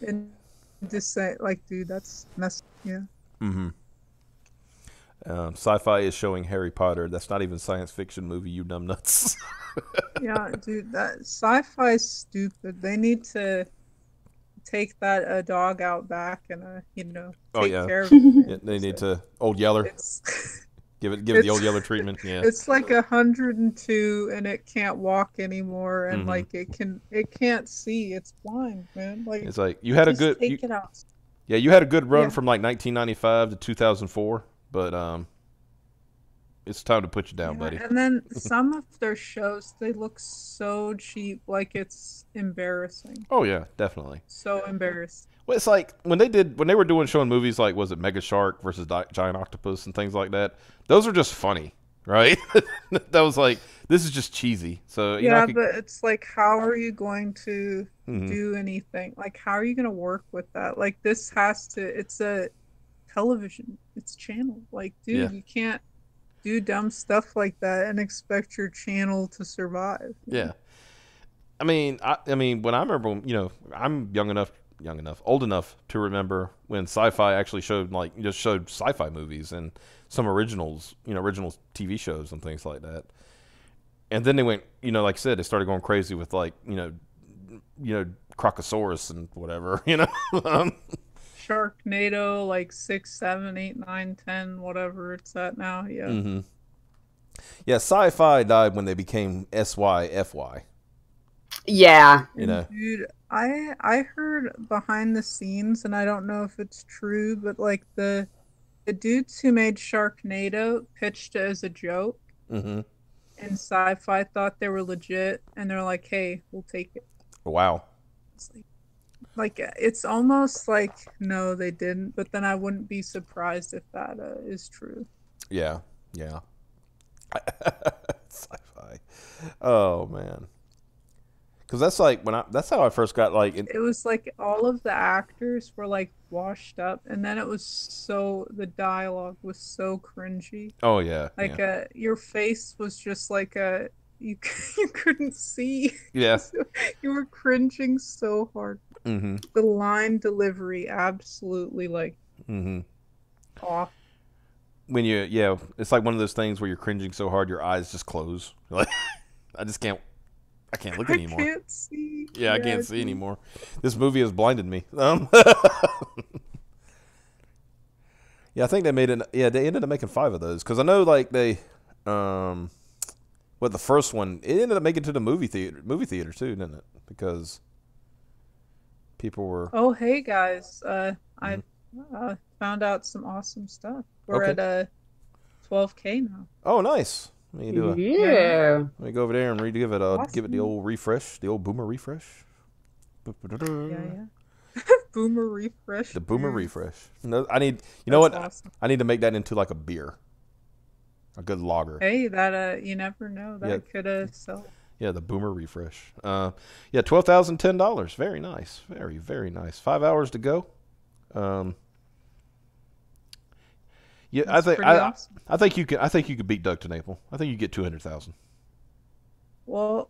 And just say like, dude, that's messed. Yeah. Sci-fi is showing Harry Potter. That's not even a science fiction movie, you dumb nuts. Yeah, dude, that sci-fi is stupid. They need to take that dog out back and take care of it. Yeah, they need to Old Yeller. Give it the Old Yeller treatment. Yeah. It's like 102 and it can't walk anymore and like it can't see. It's blind, man. Like it's like you had a good take it out. Yeah, you had a good run from like 1995 to 2004, but it's time to put you down, buddy. And then some of their shows, they look so cheap, like it's embarrassing. Oh yeah, definitely. So embarrassing. Well, it's like when they were showing movies like, was it Mega Shark versus Giant Octopus and things like that. Those are just funny, right? That was like, this is just cheesy. So but it's like, how are you going to do anything? Like, how are you going to work with that? Like, it's a television, it's channel. Like, dude, you can't do dumb stuff like that and expect your channel to survive. Yeah. I mean, when I remember, I'm old enough to remember when Sci-Fi actually showed sci-fi movies and some originals, original TV shows and things like that. And then they went, like I said, they started going crazy with Crocosaurus and whatever, Sharknado, like 6, 7, 8, 9, 10, whatever it's at now. Yeah. Yeah, Sci-Fi died when they became SYFY. Yeah. Dude, I heard behind the scenes, and I don't know if it's true, but like the dudes who made Sharknado pitched it as a joke, and Sci-Fi thought they were legit, and they're like, "Hey, we'll take it." Wow. It's like it's almost like no, they didn't, but then I wouldn't be surprised if that is true. Yeah. Sci-Fi. Oh man. Because that's like that's how I first got like. It was like all of the actors were like washed up, and then it was the dialogue was so cringy. Oh yeah. Like your face was just like you you couldn't see. Yeah. You were cringing so hard. Mm-hmm. The line delivery absolutely like off. When it's like one of those things where you're cringing so hard your eyes just close. Like I can't look anymore. I can't see. Yeah, I can't see anymore. This movie has blinded me. Yeah, I think they made it. Yeah, they ended up making 5 of those because I know like they, the first one it ended up making it to the movie theater too, didn't it? Because people were. Oh hey guys, I found out some awesome stuff. We're at 12K now. Oh nice. Let me do let me go over there and give it the old refresh, the old boomer refresh. Yeah. Boomer refresh. The boomer refresh. No, I need. You know what? Awesome. I need to make that into like a beer, a good lager. Hey, that you never know. That could sell. Yeah, the boomer refresh. $12,010. Very nice. Very, very nice. 5 hours to go. Yeah, awesome. I think you could beat Doug TenNapel. I think you get 200,000. Well,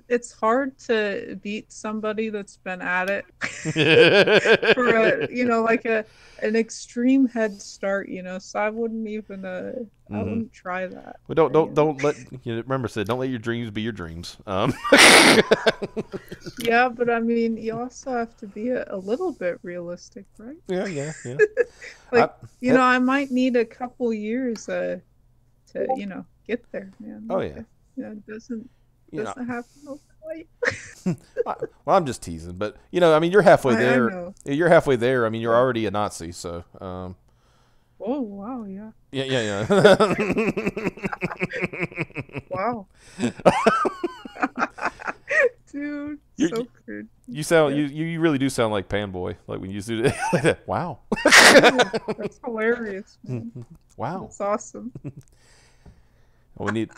it's hard to beat somebody that's been at it for like an extreme head start, so I wouldn't even I wouldn't try that. Well, don't let remember, Sid, don't let your dreams be your dreams. Yeah, but I mean, you also have to be a little bit realistic, right? Yeah. Like I might need a couple years to get there, man. Oh yeah. It doesn't happen overnight. Well, I'm just teasing, but I mean, you're halfway there. I know. You're halfway there. I mean, you're already a Nazi, so. Oh wow! Yeah. Yeah. Wow. Dude, so good. You really do sound like Panboy, like when you do it like that. Wow. That's hilarious. Man. Wow. That's awesome. We need.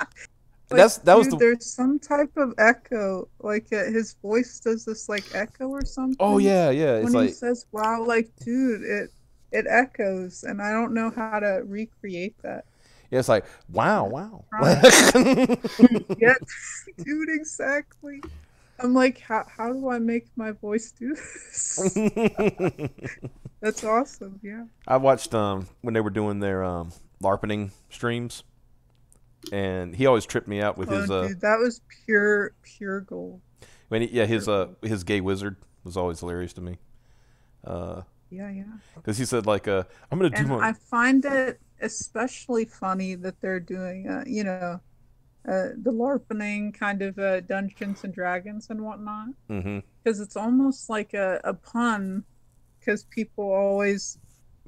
There's some type of echo, like his voice does this like echo or something. Oh yeah. It's when he says "wow," like dude, it echoes, and I don't know how to recreate that. Yeah, it's like wow. Yeah, dude, exactly. I'm like, how do I make my voice do this? That's awesome. Yeah. I watched when they were doing their LARPing streams. And he always tripped me out with his. Dude, that was pure gold. His gay wizard was always hilarious to me. Yeah. Because he said like, I'm gonna do more. I find it especially funny that they're doing, the LARPing kind of Dungeons and Dragons and whatnot. Because it's almost like a pun. Because people always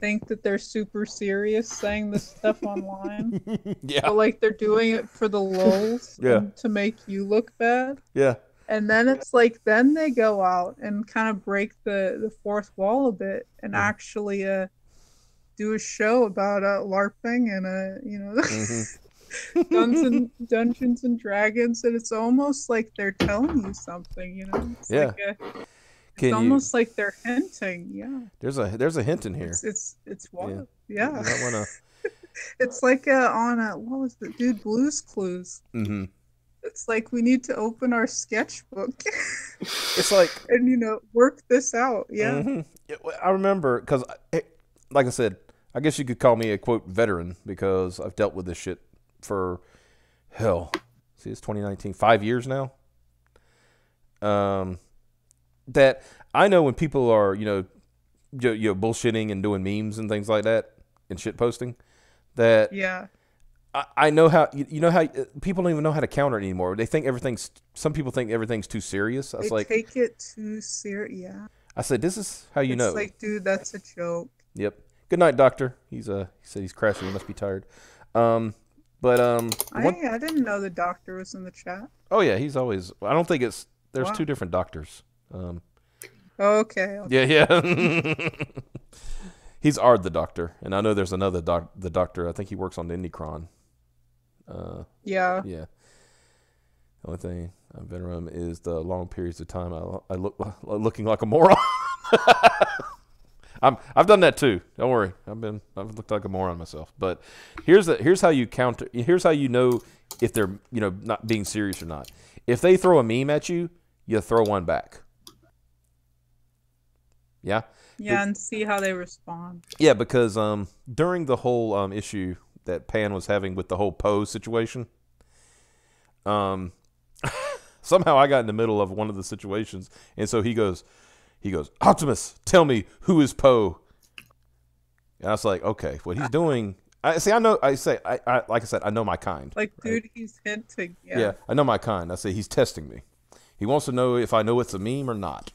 think that they're super serious saying this stuff online. Yeah. But like they're doing it for the lulz to make you look bad. Yeah. And then it's like then they go out and kind of break the fourth wall a bit and actually do a show about LARPing and Dungeons and Dragons, and it's almost like they're telling you something, It's it's almost like they're hinting, There's a hint in here. It's wild, yeah. You might wanna... It's like on what was it, dude? Blue's Clues. Mm-hmm. It's like we need to open our sketchbook. It's like and work this out. Yeah. Mm-hmm. I remember because, like I said, I guess you could call me a quote veteran because I've dealt with this shit for it's 2019, 5 years now. That I know when people are, bullshitting and doing memes and things like that and shit posting, that I know how, how people don't even know how to counter it anymore. They think some people think everything's too serious. I was like, take it too serious. Yeah. I said, this is how you know. It's like, dude, that's a joke. Yep. Good night, doctor. He said he's crashing. He must be tired. I didn't know the doctor was in the chat. Oh yeah, he's always. I don't think there's two different doctors. Okay. Yeah. He's Ard the Doctor, and I know there's another the Doctor. I think he works on the Indicron. Yeah. The only thing I'm veteran is the long periods of time I look looking like a moron. I've done that too. Don't worry. I've looked like a moron myself. But here's how you counter. Here's how you know if they're not being serious or not. If they throw a meme at you, you throw one back. Yeah. Yeah, and see how they respond. Yeah, because during the whole issue that Pan was having with the whole pose situation, somehow I got in the middle of one of the situations, and so he goes, Optimus, tell me who is Poe. And I was like, okay, what he's doing. Like I said, I know my kind. Like, right? Dude, he's hinting. Yeah, I know my kind. I say he's testing me. He wants to know if I know it's a meme or not.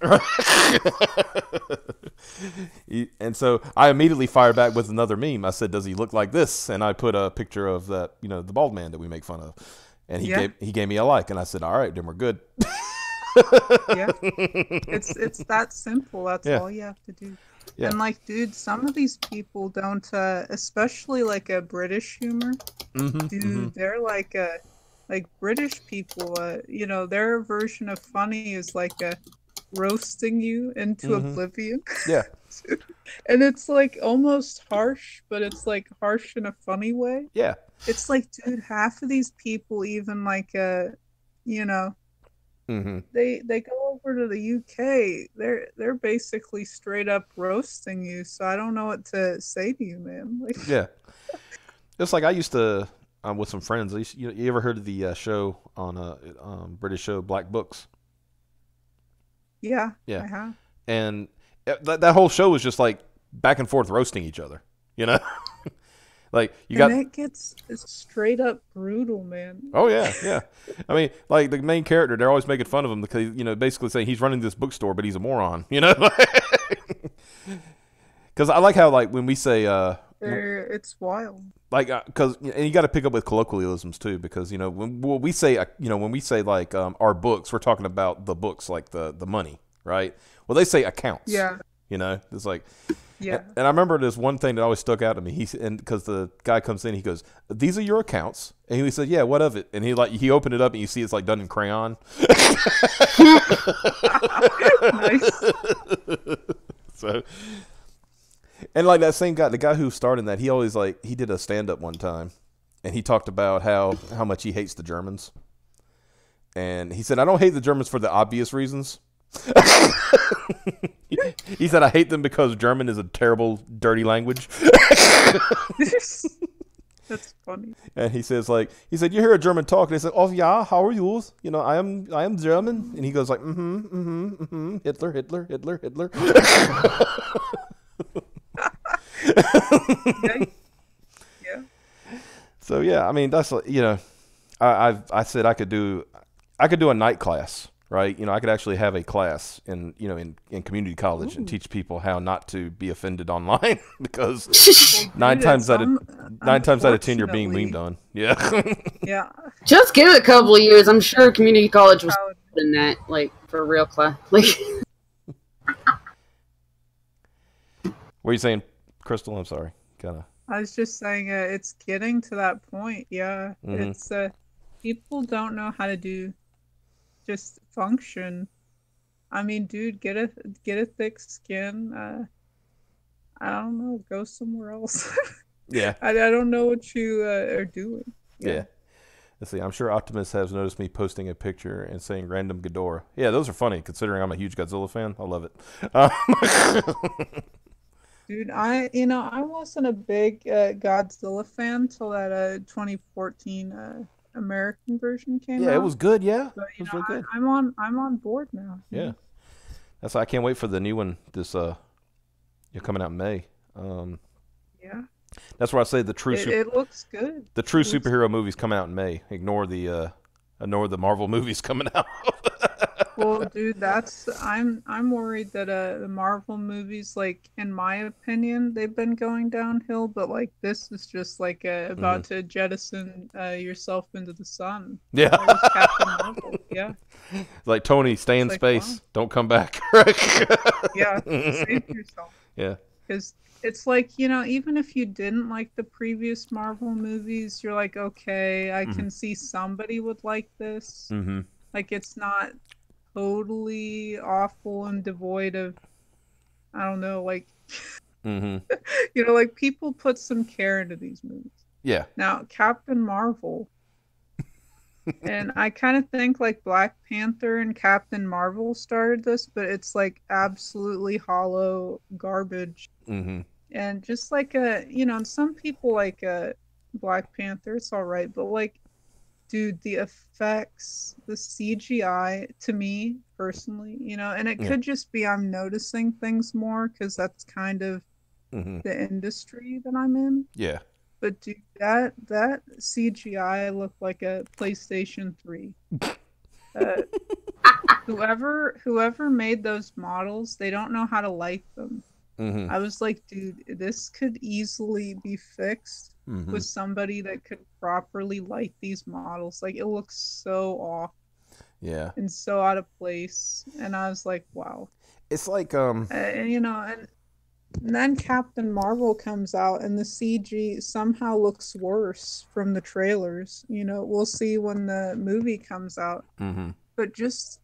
And so I immediately fired back with another meme. I said, does he look like this? And I put a picture of that, the bald man that we make fun of. And he gave me a like. And I said, all right, then we're good. Yeah. It's that simple. That's all you have to do. Yeah. And like, dude, some of these people don't, especially like a British humor, they're like British people, their version of funny is like roasting you into oblivion. Yeah. And it's like almost harsh, but it's like harsh in a funny way. Yeah. It's like, dude, half of these people even like, they go over to the UK. They're basically straight up roasting you. So I don't know what to say to you, man. Like, yeah. It's like I used to. With some friends. You ever heard of the show on British show Black Books? Yeah, I have. And that whole show was just like back and forth roasting each other, like it gets straight up brutal, man. Oh yeah. I mean, like the main character, they're always making fun of him because basically saying he's running this bookstore, but he's a moron, Because I like how when we say it's wild. Like, and you got to pick up with colloquialisms too, because when we say like our books, we're talking about the books, like the money, right? Well, they say accounts. Yeah. It's like, yeah. And I remember there's one thing that always stuck out to me. Because the guy comes in, he goes, "These are your accounts," and he said, "Yeah, what of it?" And he opened it up, and you see it's like done in crayon. Nice. So. And like that same guy, the guy who starred in that, he always he did a stand-up one time, and he talked about how much he hates the Germans. And he said, I don't hate the Germans for the obvious reasons. He said, I hate them because German is a terrible, dirty language. That's funny. And he said, you hear a German talk, and they say, oh yeah, how are you? I am German. And he goes like, Hitler, Hitler, Hitler, Hitler. Yeah. So yeah, I mean that's I said I could do a night class, right? I could actually have a class in community college and teach people how not to be offended online because nine times out of 10 you're being memed on. Yeah. Yeah. Just give it a couple of years. I'm sure community college was in that, for a real class. What are you saying, Crystal? I'm sorry. I was just saying it's getting to that point. Yeah. It's people don't know how to just function. I mean, dude, get a thick skin. I don't know, go somewhere else. Yeah. I don't know what you are doing. Yeah. Let's see. I'm sure Optimus has noticed me posting a picture and saying random Ghidorah. Yeah, those are funny considering I'm a huge Godzilla fan. I love it. Dude, I wasn't a big Godzilla fan till that 2014 American version came out. Yeah, it was good. Yeah, but, it was really good. I'm on board now. Yeah, that's why I can't wait for the new one. You're coming out in May. Yeah, that's where I say the true. It looks good. The true superhero movies come out in May. Ignore the Marvel movies coming out. Well, dude, I'm worried that the Marvel movies, in my opinion, they've been going downhill, but this is just about to jettison yourself into the sun. Yeah. Captain Marvel. Yeah. Like Tony, stay in space. Wow. Don't come back. Yeah. Save yourself. Yeah. because it's like, you know, even if you didn't like the previous Marvel movies, you're like, okay, I can see somebody would like this. Like, it's not totally awful and devoid of, I don't know, like, you know, like people put some care into these movies. Yeah. Now, Captain Marvel, and I kind of think like Black Panther and Captain Marvel started this, but it's like absolutely hollow garbage. And just like you know, some people like Black Panther, it's all right, but like, dude, the effects, the CGI, to me personally, you know, and it could just be I'm noticing things more because that's kind of the industry that I'm in. Yeah. But dude, that CGI looked like a PlayStation 3. Whoever made those models, they don't know how to light them. I was like, dude, this could easily be fixed with somebody that could properly light these models. Like, it looks so off. Yeah. And so out of place. And I was like, wow. It's like and you know, and then Captain Marvel comes out and the CG somehow looks worse from the trailers. You know, we'll see when the movie comes out. But just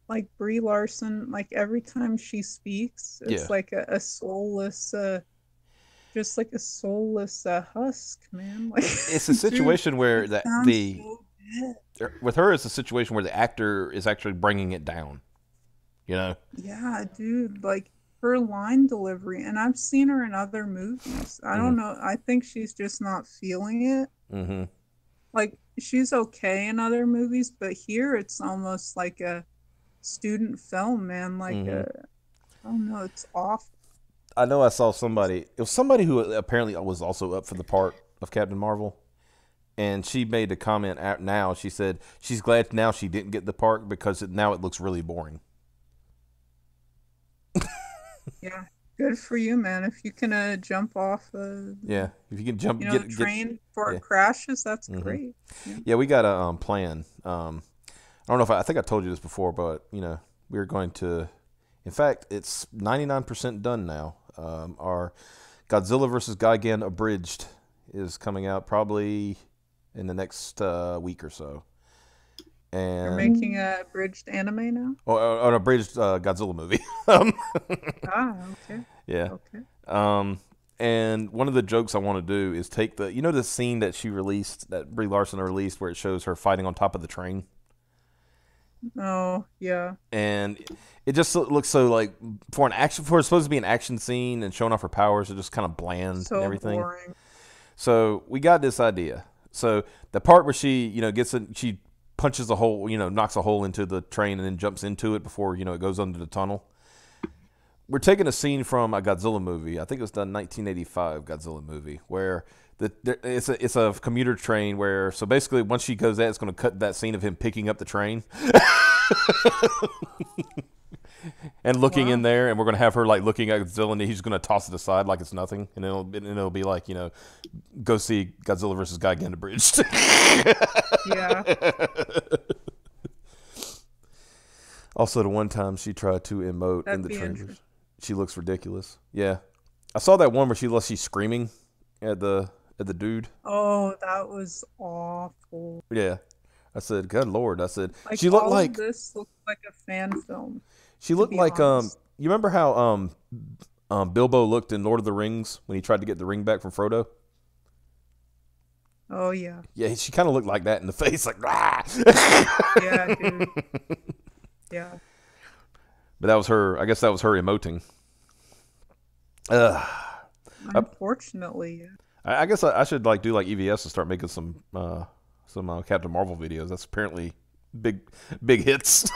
like Brie Larson, like every time she speaks, it's like a soulless, just like a soulless husk, man. Like, it's a situation where with her, it's a situation where the actor is actually bringing it down. You know? Yeah, dude. Like, her line delivery, and I've seen her in other movies. I don't know. I think she's just not feeling it. Like, she's okay in other movies, but here it's almost like a student film, man. Like, I don't know. It's off. I know I saw somebody. It was somebody who apparently was also up for the part of Captain Marvel. And she made a comment out now. She said she's glad now she didn't get the part because now it looks really boring. Yeah, good for you, man. If you can jump off yeah, if you can jump, you know, train before it crashes, that's great. Yeah, we got a plan. I don't know if I think I told you this before, but you know, we're going to. In fact, it's 99% done now. Our Godzilla vs. Gigan Abridged is coming out probably in the next week or so. And you're making a abridged anime now? Oh, an abridged Godzilla movie. Okay. Yeah. Okay. And one of the jokes I want to do is take the, you know, the scene that she released, that Brie Larson released, where it shows her fighting on top of the train. Oh yeah. And it just looks so like for it's supposed to be an action scene and showing off her powers, it's just kind of bland and everything. Boring. So we got this idea. So the part where she, you know, she punches a hole, you know, knocks a hole into the train and then jumps into it before, you know, it goes under the tunnel. We're taking a scene from a Godzilla movie. I think it was the 1985 Godzilla movie where it's a commuter train where, so basically once she goes out, it's going to cut that scene of him picking up the train and looking in there, and we're going to have her like looking at Godzilla and he's going to toss it aside like it's nothing, and it'll be like, you know, go see Godzilla versus Gigan Abridged. Yeah. Also, the one time she tried to emote in the trailers, she looks ridiculous. Yeah, I saw that one where she's screaming at the dude. Oh, that was awful. Yeah, I said, "Good Lord!" I said, like, she looked like this looked like a fan film. She looked like honest. You remember how Bilbo looked in Lord of the Rings when he tried to get the ring back from Frodo? Oh yeah. Yeah, she kind of looked like that in the face, like rah! Yeah, dude. Yeah. But that was her. I guess that was her emoting. Unfortunately. I guess I should like do like EVS and start making some Captain Marvel videos. That's apparently big hits.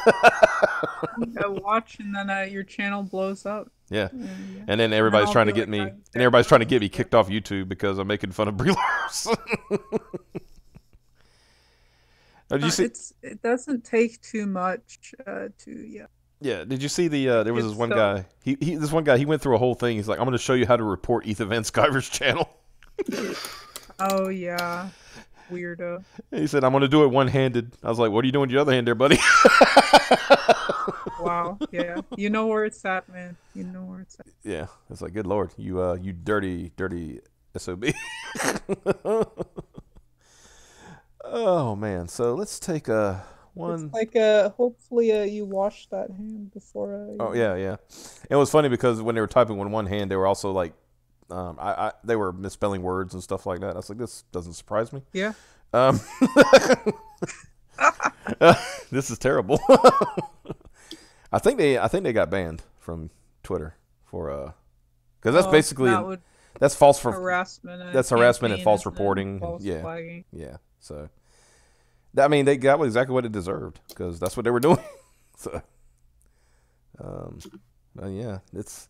Watch and then your channel blows up. Yeah. And then everybody's trying to get me, kicked off YouTube because I'm making fun of Brie Larson. Did you see? It doesn't take too much to. Yeah. Did you see there was this one guy? This one guy. He went through a whole thing. He's like, I'm going to show you how to report Ethan Van Sciver's channel. Oh yeah, weirdo. He said, I'm going to do it one-handed. I was like, what are you doing with your other hand there, buddy? Wow. Yeah. You know where it's at, man. You know where it's at. Yeah. It's like, good Lord, you dirty SOB. Oh man. So let's take one. It's like hopefully you wash that hand before. Oh yeah, yeah. It was funny because when they were typing with one hand, they were also like, they were misspelling words and stuff like that. I was like, this doesn't surprise me. Yeah. Um, this is terrible. I think they got banned from Twitter for because that's basically that's false for harassment. That's harassment and false reporting. False yeah, flagging. Yeah. So, I mean, they got exactly what it deserved because that's what they were doing. So, yeah, it's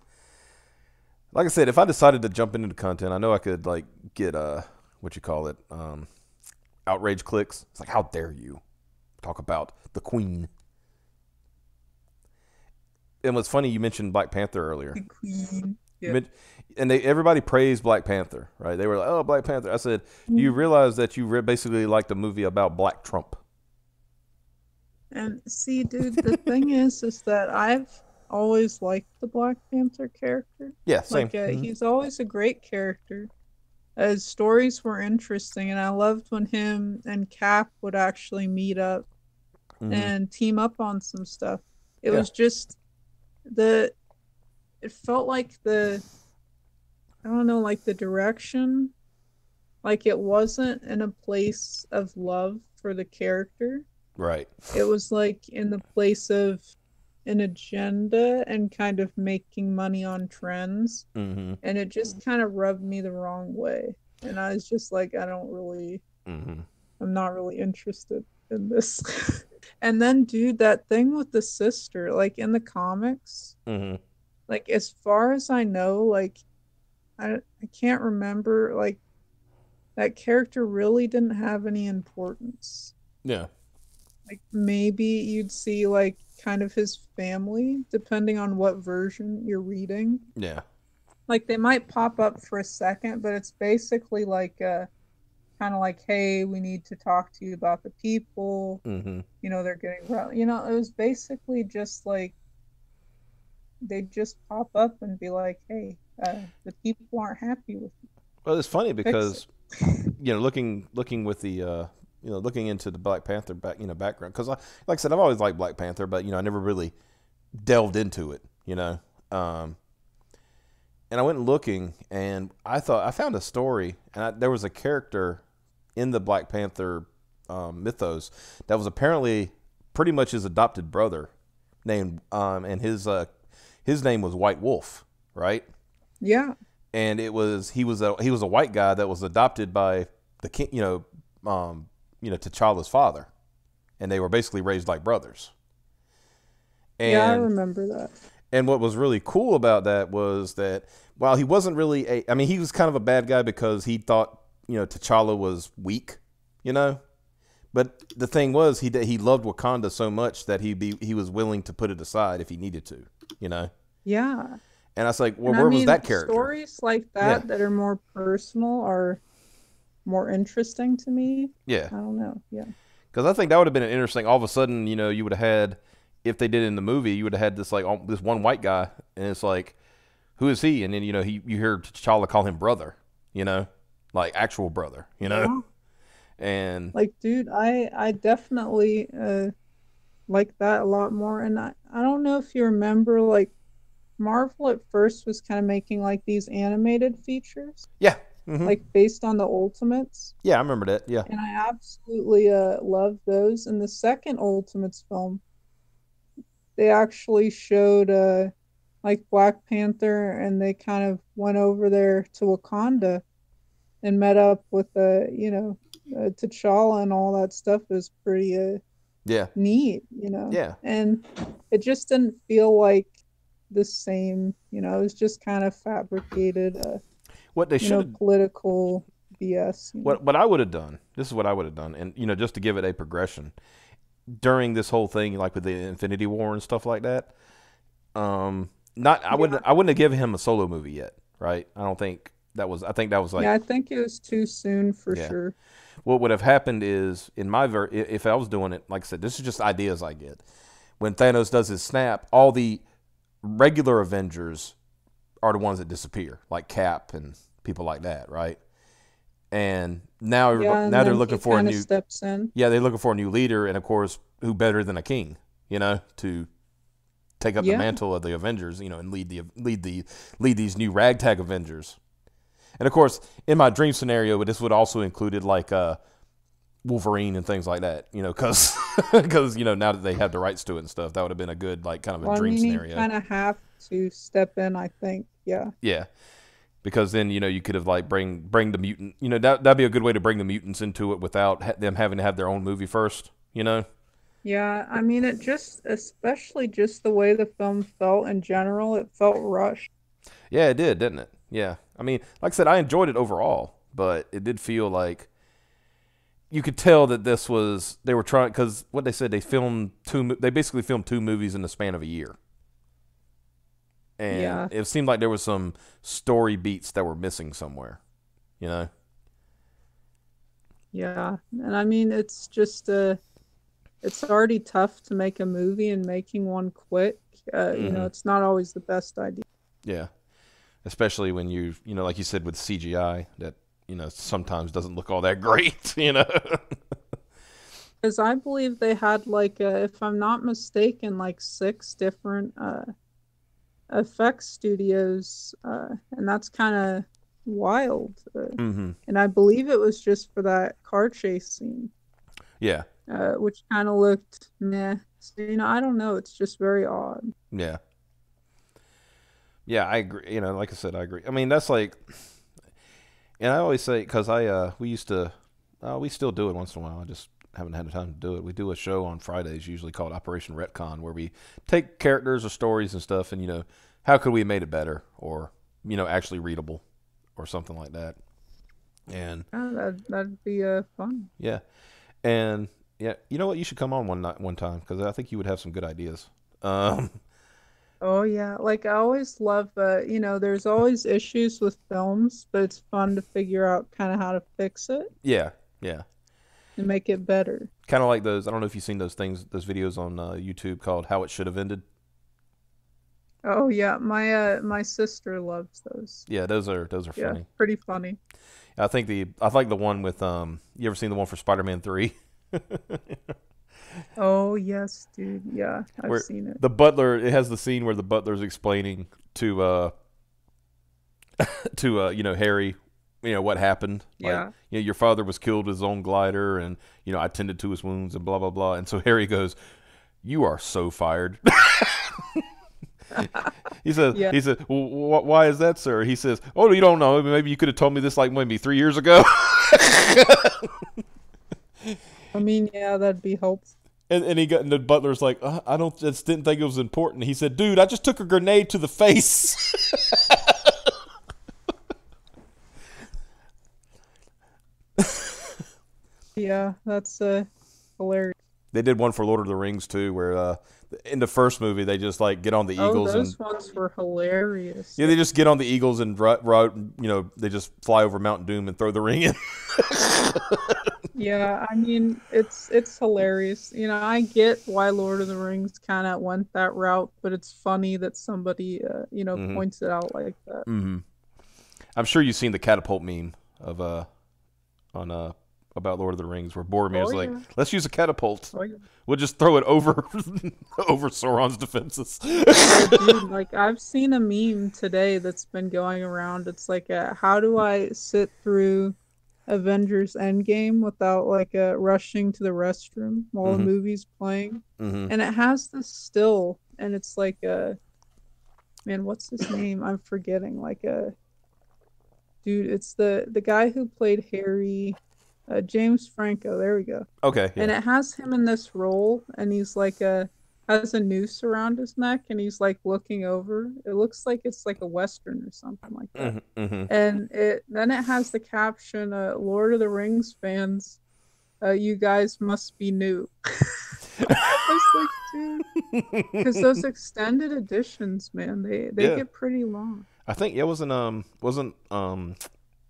like I said. If I decided to jump into the content, I know I could like get what you call it, outrage clicks. It's like, how dare you talk about the Queen? And what's funny, you mentioned Black Panther earlier. The Queen. Yeah. And everybody praised Black Panther, right? They were like, "Oh, Black Panther." I said, "Do you realize that you basically liked a movie about Black Trump?" And see, dude, the thing is that I've always liked the Black Panther character. Yeah, same. Like, he's always a great character. His stories were interesting, and I loved when him and Cap would actually meet up and team up on some stuff. It was just it felt like I don't know, like the direction, like it wasn't in a place of love for the character. Right. It was like in the place of an agenda and kind of making money on trends. Mm-hmm. And it just kind of rubbed me the wrong way. And I was just like, I'm not really interested in this. And then, dude, that thing with the sister, like in the comics, like as far as I know, like I can't remember, like that character really didn't have any importance. Yeah. Like maybe you'd see like kind of his family, depending on what version you're reading. Yeah. Like they might pop up for a second, but it's basically like kind of like, hey, we need to talk to you about the people. You know, they're getting, you know, it was basically just like they'd just pop up and be like, hey, the people aren't happy with you. Well, it's funny because, you know, looking with the, looking into the Black Panther background, because like I said, I've always liked Black Panther, but, you know, I never really delved into it, you know. And I went looking, and I found a story, and there was a character in the Black Panther mythos that was apparently pretty much his adopted brother, named and his name was White Wolf, right? Yeah. And he was a white guy that was adopted by the king, T'Challa's father, and they were basically raised like brothers. And, yeah, I remember that. And what was really cool about that was that while he wasn't really he was kind of a bad guy because he thought, T'Challa was weak, But the thing was, he loved Wakanda so much that he was willing to put it aside if he needed to, Yeah. And I was like, well, where was that character? Stories like that that are more personal are more interesting to me. Yeah. I don't know. Yeah. Because I think that would have been an interesting. All of a sudden, you would have had, if they did it in the movie, you would have had this this one white guy, and it's like, who is he? And then you hear T'Challa call him brother, like actual brother, Yeah. And like, dude, I definitely like that a lot more. And I don't know if you remember, like, Marvel at first was kind of making like these animated features. Yeah. Like based on the Ultimates. Yeah, I remember that. Yeah. And I absolutely love those. In the second Ultimates film, they actually showed like Black Panther, and they kind of went over there to Wakanda and met up with T'Challa and all that stuff. It was pretty neat, Yeah. And it just didn't feel like the same, it was just kind of fabricated what they should political BS. What I would have done, this is what I would have done, and just to give it a progression during this whole thing, like with the Infinity War and stuff like that. I wouldn't have given him a solo movie yet, right? I think that was like, I think it was too soon for sure. What would have happened is, in my if I was doing it, like I said, this is just ideas I get. when Thanos does his snap, all the regular Avengers are the ones that disappear, like Cap and people like that, right? And now they're looking for a new steps in. Yeah, they're looking for a new leader, and of course, who better than a king, to take up the mantle of the Avengers, and lead these new ragtag Avengers. And of course, in my dream scenario, this would also included like Wolverine and things like that, because now that they have the rights to it and stuff, that would have been a good like kind of a dream scenario. You kind of have to step in, I think. Yeah. Yeah. Because then, you could have like bring the mutant, that'd be a good way to bring the mutants into it without them having to have their own movie first, Yeah, I mean, especially just the way the film felt in general, it felt rushed. Yeah, it did, didn't it? Yeah. I mean, like I said, I enjoyed it overall, but it did feel like you could tell that they were trying, because what they said, they basically filmed 2 movies in the span of a year. And it seemed like there was some story beats that were missing somewhere, Yeah. And I mean, it's just, it's already tough to make a movie, and making one quick, it's not always the best idea. Yeah. Especially when like you said, with CGI that, sometimes doesn't look all that great, Because I believe they had like, if I'm not mistaken, like 6 different, effects studios, and that's kind of wild. And I believe it was just for that car chase scene. Yeah. Which kind of looked meh. So, I don't know. It's just very odd. Yeah. Yeah, I agree. Like I said, I agree. I mean, that's like, and I always say, because we used to, we still do it once in a while. I just haven't had the time to do it. We do a show on Fridays, usually called Operation Retcon, where we take characters or stories and stuff, and how could we have made it better, or actually readable, or something like that. And that'd be fun. Yeah, and yeah, you know what? You should come on one time, because I think you would have some good ideas. Oh yeah, like I always love, there's always issues with films, but it's fun to figure out kind of how to fix it. Yeah, yeah. And make it better. Kind of like those. I don't know if you've seen those videos on YouTube called "How It Should Have Ended." Oh yeah, my sister loves those. Yeah, those are funny. Pretty funny. I like the one with you ever seen the one for Spider-Man 3? Oh yes, dude. Yeah, I've seen it. The butler. It has the scene where the butler's explaining to Harry, what happened. Yeah. Like, your father was killed with his own glider, and I tended to his wounds, and blah blah blah. And so Harry goes, "You are so fired." He says, well, why is that, sir? He says, "Oh, you don't know. Maybe you could have told me this like maybe 3 years ago." I mean, yeah, that'd be helpful. And the butler's like, I just didn't think it was important. He said, "Dude, I just took a grenade to the face." Yeah, that's hilarious. They did one for Lord of the Rings too, where in the first movie they just like get on the eagles. Those ones were hilarious. Yeah, they just get on the eagles and they just fly over Mount Doom and throw the ring in. Yeah, I mean, it's hilarious. I get why Lord of the Rings kind of went that route, but it's funny that somebody points it out like that. Mm-hmm. I'm sure you've seen the catapult meme of about Lord of the Rings, where Boromir's like, "Let's use a catapult. Oh, yeah. We'll just throw it over over Sauron's defenses." Yeah, dude, like I've seen a meme today that's been going around. It's like, how do I sit through Avengers Endgame without like rushing to the restroom while the movie's playing? And it has this still, and it's like man, what's his name? I'm forgetting. Like dude, it's the guy who played Harry. James Franco, there we go. Okay. Yeah. And it has him in this role, and he's like has a noose around his neck, and he's like looking over. It looks like it's like a Western or something like that. And then it has the caption, Lord of the Rings fans, you guys must be new. I was like, dude, because those extended editions, man, they get pretty long. I think it wasn't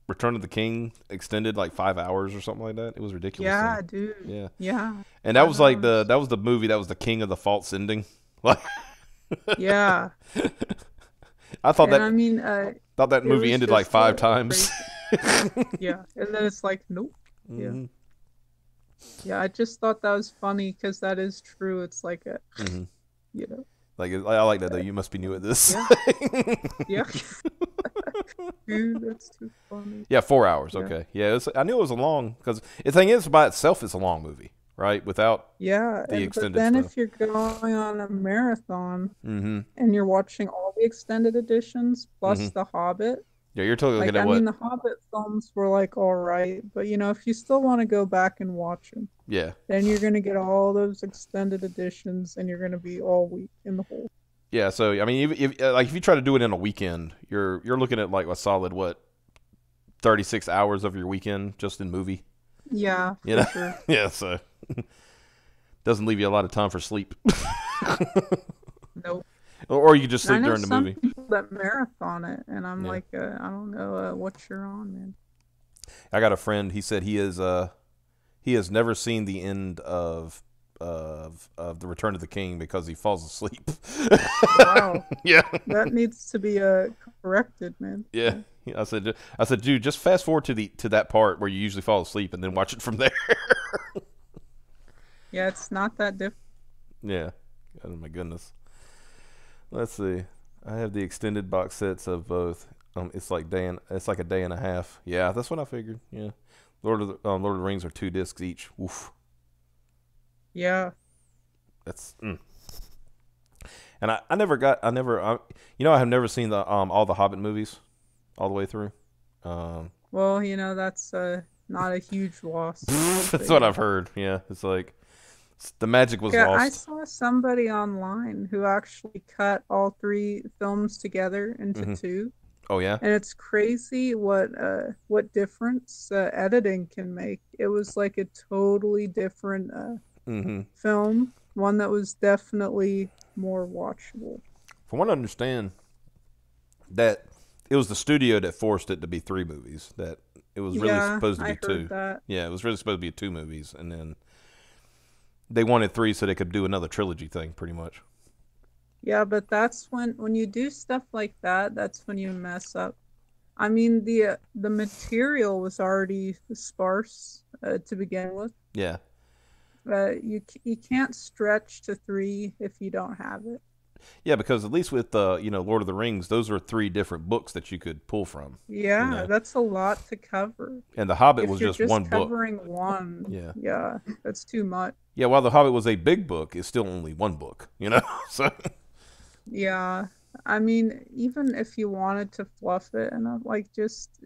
Return of the King extended like 5 hours or something like that. It was ridiculous. Yeah, dude. Yeah. Yeah. And that was like that was the movie that was the king of the false ending. Like. Yeah. I thought that. I mean, thought that movie ended like 5 times. Yeah, and then it's like, nope. Mm-hmm. Yeah. Yeah, I just thought that was funny because that is true. It's like a, you know. Like I like that though. You must be new at this. Yeah. Yeah. Dude, that's too funny. Yeah, 4 hours. Okay. Yeah, I knew it was a long because the thing is by itself it's a long movie, right? Without the extended but then stuff. if you're going on a marathon and you're watching all the extended editions plus The Hobbit. Yeah, you're totally looking at I mean, the Hobbit films were like all right, but if you still want to go back and watch them, then you're gonna get all those extended editions, and you're gonna be all week in the hole. Yeah, so I mean, if you try to do it in a weekend, you're looking at like a solid 36 hours of your weekend just in movie. Yeah, sure. Yeah, so doesn't leave you a lot of time for sleep. Nope. Or you just sleep during the movie. Some people that marathon it, and I'm like, I don't know what you're on, man. I got a friend. He said he has never seen the end of the Return of the King because he falls asleep. Wow. Yeah. That needs to be corrected, man. Yeah. I said, dude, just fast forward to that part where you usually fall asleep and then watch it from there. Yeah, it's not that different. Yeah. Oh my goodness. Let's see. I have the extended box sets of both. It's like a day and a half. Yeah, that's what I figured. Yeah. Lord of the Rings are 2 discs each. Oof. Yeah. That's. And I have never seen the all the Hobbit movies all the way through. Well, that's not a huge loss. That's what I've heard. Yeah, it's like the magic was lost. I saw somebody online who actually cut all 3 films together into 2. Oh yeah. And it's crazy what difference editing can make. It was like a totally different film, one that was definitely more watchable. From what I understand, that it was the studio that forced it to be 3 movies. That it was really supposed to be 2. That. Yeah, it was really supposed to be 2 movies, and then they wanted 3 so they could do another trilogy thing, pretty much. Yeah, but that's when you do stuff like that, that's when you mess up. I mean, the material was already sparse to begin with. Yeah. You can't stretch to 3 if you don't have it. Yeah, because at least with Lord of the Rings, those are 3 different books that you could pull from. Yeah, that's a lot to cover. And the Hobbit was just one book. Covering one. Yeah, that's too much. Yeah, while the Hobbit was a big book, it's still only one book. So. Yeah, I mean, even if you wanted to fluff it, and just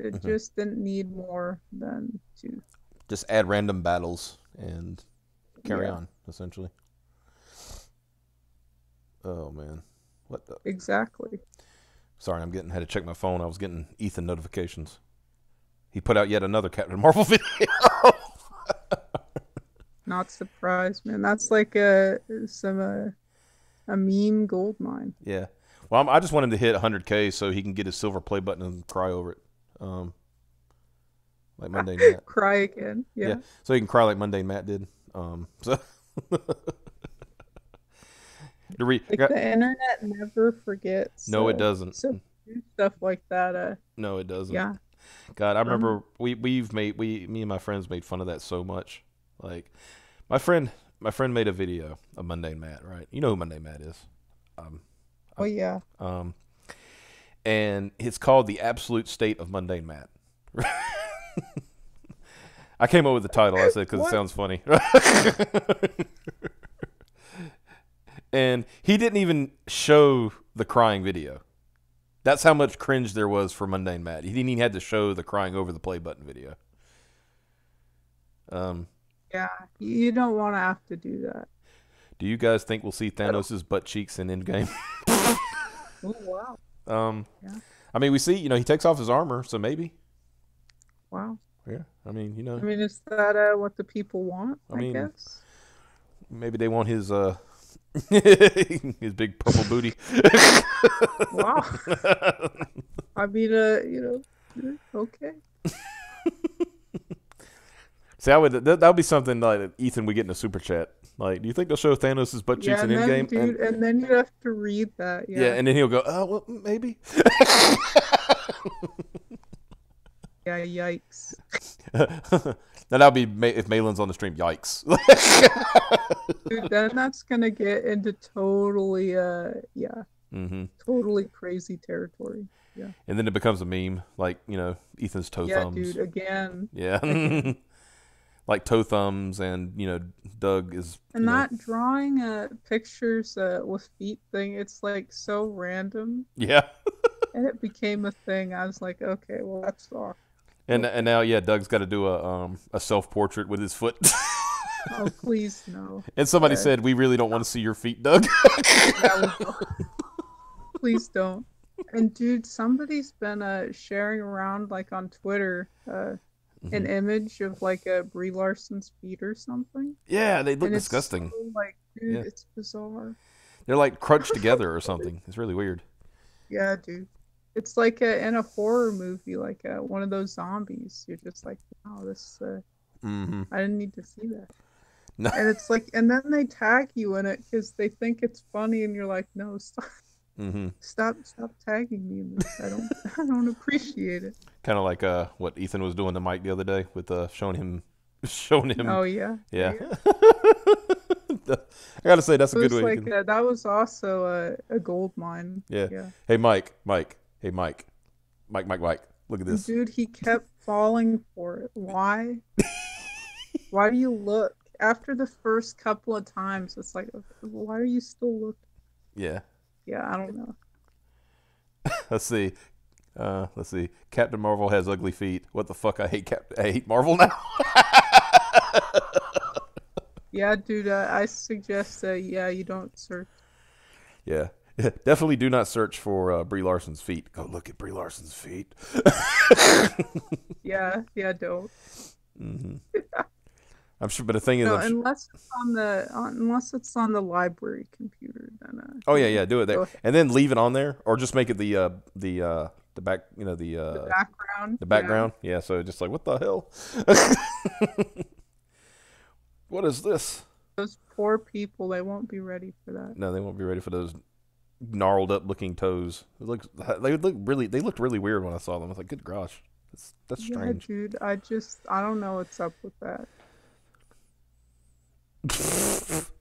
didn't need more than 2. Just add random battles and carry on, essentially. Oh man, what the? Exactly. Sorry, had to check my phone. I was getting Ethan notifications. He put out yet another Captain Marvel video. Not surprised, man. That's like a meme gold mine. Yeah. Well, I just want him to hit 100K so he can get his silver play button and cry over it. Like Mundane Matt. Cry again. Yeah. So he can cry like Mundane Matt did. So. The internet never forgets. No, it doesn't. So stuff like that. No, it doesn't. Yeah. God, I remember me and my friends made fun of that so much. Like, my friend made a video of Mundane Matt, right? You know who Mundane Matt is. Oh yeah. And it's called The Absolute State of Mundane Matt. I came up with the title. I said because it sounds funny. And he didn't even show the crying video. That's how much cringe there was for Mundane Matt. He didn't even have to show the crying over the play button video. Yeah, you don't want to have to do that. Do you guys think we'll see Thanos' butt cheeks in Endgame? Oh wow. Yeah. I mean, we see, he takes off his armor, so maybe. Wow. Yeah, I mean, is that what the people want? I guess. Maybe they want his his big purple booty. Wow. I mean, Okay. See, that would be something like Ethan would get in a super chat. Like, do you think they'll show Thanos' butt cheeks in Endgame? Dude, and then you have to read that. Yeah, and then he'll go, oh, well, maybe. Yeah, yikes. Now that'll be if Malin's on the stream. Yikes. Dude, then that's gonna get into totally, totally crazy territory. Yeah. And then it becomes a meme, like, Ethan's toe thumbs. Yeah, dude, again. Yeah. Like toe thumbs, and Doug is. And that drawing pictures with feet thing, it's like so random. Yeah. And it became a thing. I was like, okay, well, that's all. And now, Doug's got to do a self-portrait with his foot. Oh, please no. And somebody said, we really don't want to see your feet, Doug. Please don't. And dude, somebody's been sharing around, like, on Twitter, an image of, like, a Brie Larson's feet or something. Yeah, they look disgusting. It's so, like, dude, it's bizarre. They're like crunched together or something. It's really weird. Yeah, dude. It's like in a horror movie, like one of those zombies. You're just like, wow, this. I didn't need to see that. No. And it's like, and then they tag you in it because they think it's funny, and you're like, no, stop, stop tagging me in this. I don't appreciate it. Kind of like what Ethan was doing to Mike the other day with showing him. Oh yeah. Yeah. I gotta say that's a good way. That was also a gold mine. Yeah. Hey Mike. Hey Mike. Look at this. Dude, he kept falling for it. Why? Why do you look? After the first couple of times, it's like, why are you still looking? Yeah. Yeah, I don't know. Let's see. Captain Marvel has ugly feet. What the fuck? I hate Marvel now. Yeah, dude. I suggest you don't search. Yeah. Definitely do not search for Brie Larson's feet. Go look at Brie Larson's feet. Yeah, don't. I'm sure, but the thing is, unless it's on the library computer, then. Oh yeah, do it there, and then leave it on there, or just make it the back, the background. The background, yeah. So just like, what the hell? What is this? Those poor people, they won't be ready for that. No, they won't be ready for those gnarled up looking toes. They looked really weird when I saw them. I was like, good gosh, that's strange. Yeah, dude, I don't know what's up with that.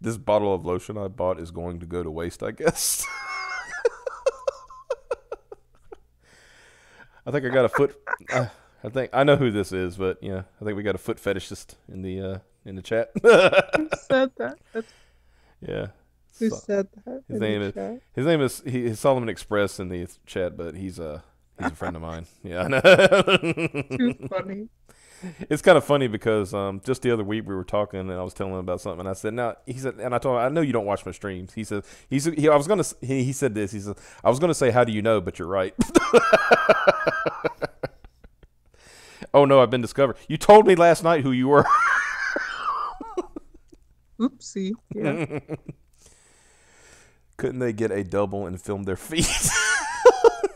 This bottle of lotion I bought is going to go to waste, I guess. I think I got a foot. I think I know who this is, but yeah, I think we got a foot fetishist in the chat. Who said that? Yeah. Who said that? His name is Solomon Express in the chat, but he's a friend of mine. Yeah, I know. Too funny. It's kind of funny because just the other week we were talking and I was telling him about something, and I said, and I told him, I know you don't watch my streams. He said he said this. He said, I was gonna say, how do you know? But you're right. Oh no, I've been discovered. You told me last night who you were. Oopsie. Yeah. Couldn't they get a double and film their feet?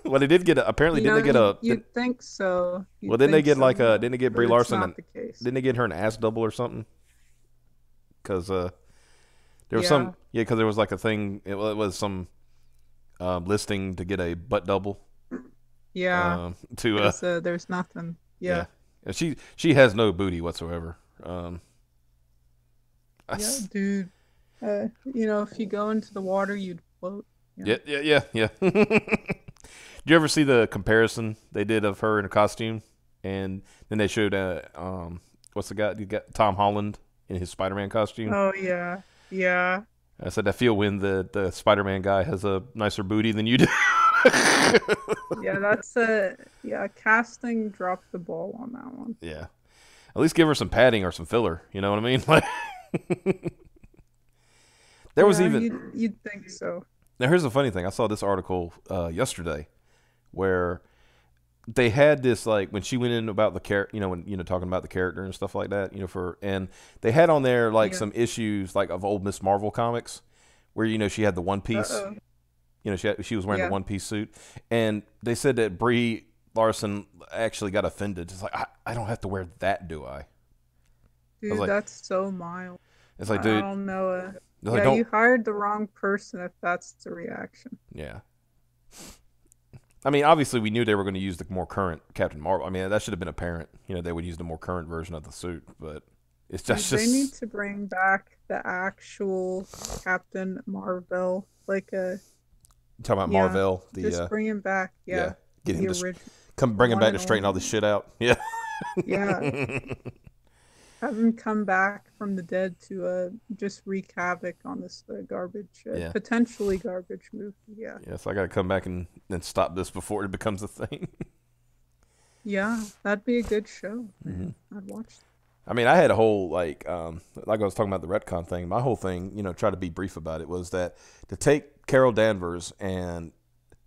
Well, they did get apparently. Didn't they get a? You'd think so. Didn't they get didn't they get Brie Larson? Not the case. Didn't they get her an ass double or something? Because there was because there was like a thing. It was some listing to get a butt double. Yeah. There's nothing. Yeah. She has no booty whatsoever. Yeah, dude. If you go into the water, you'd float. Yeah. Did you ever see the comparison they did of her in a costume? And then they showed what's the guy? You got Tom Holland in his Spider-Man costume. Oh yeah, yeah. I said I feel when the Spider-Man guy has a nicer booty than you do. Yeah, that's casting dropped the ball on that one. Yeah, at least give her some padding or some filler. You know what I mean? Like, there was even you'd think so. Now here's the funny thing. I saw this article yesterday where they had this, like, when she went in about the character, talking about the character and stuff like that, and they had on there like some issues like of old Miss Marvel comics where she had the one piece. She was wearing the one piece suit, and they said that Brie Larson actually got offended. It's like, I don't have to wear that, do I? Dude, like, that's so mild. It's like, dude, I don't know. like, You hired the wrong person if that's the reaction. Yeah. I mean, obviously, we knew they were going to use the more current Captain Marvel. I mean, that should have been apparent. You know, they would use the more current version of the suit, but it's just... They need to bring back the actual Captain Marvel, like a... You talking about Marvel? Just bring him back, Get him bring him back to straighten all this shit out. Yeah. Yeah. Have him come back from the dead to just wreak havoc on this garbage, potentially garbage movie. Yeah. Yeah, so I got to come back and stop this before it becomes a thing. Yeah, that'd be a good show. Mm-hmm. I'd watch that. I mean, I had a whole, like I was talking about the retcon thing, my whole thing, you know, try to be brief about it, was that to take Carol Danvers and,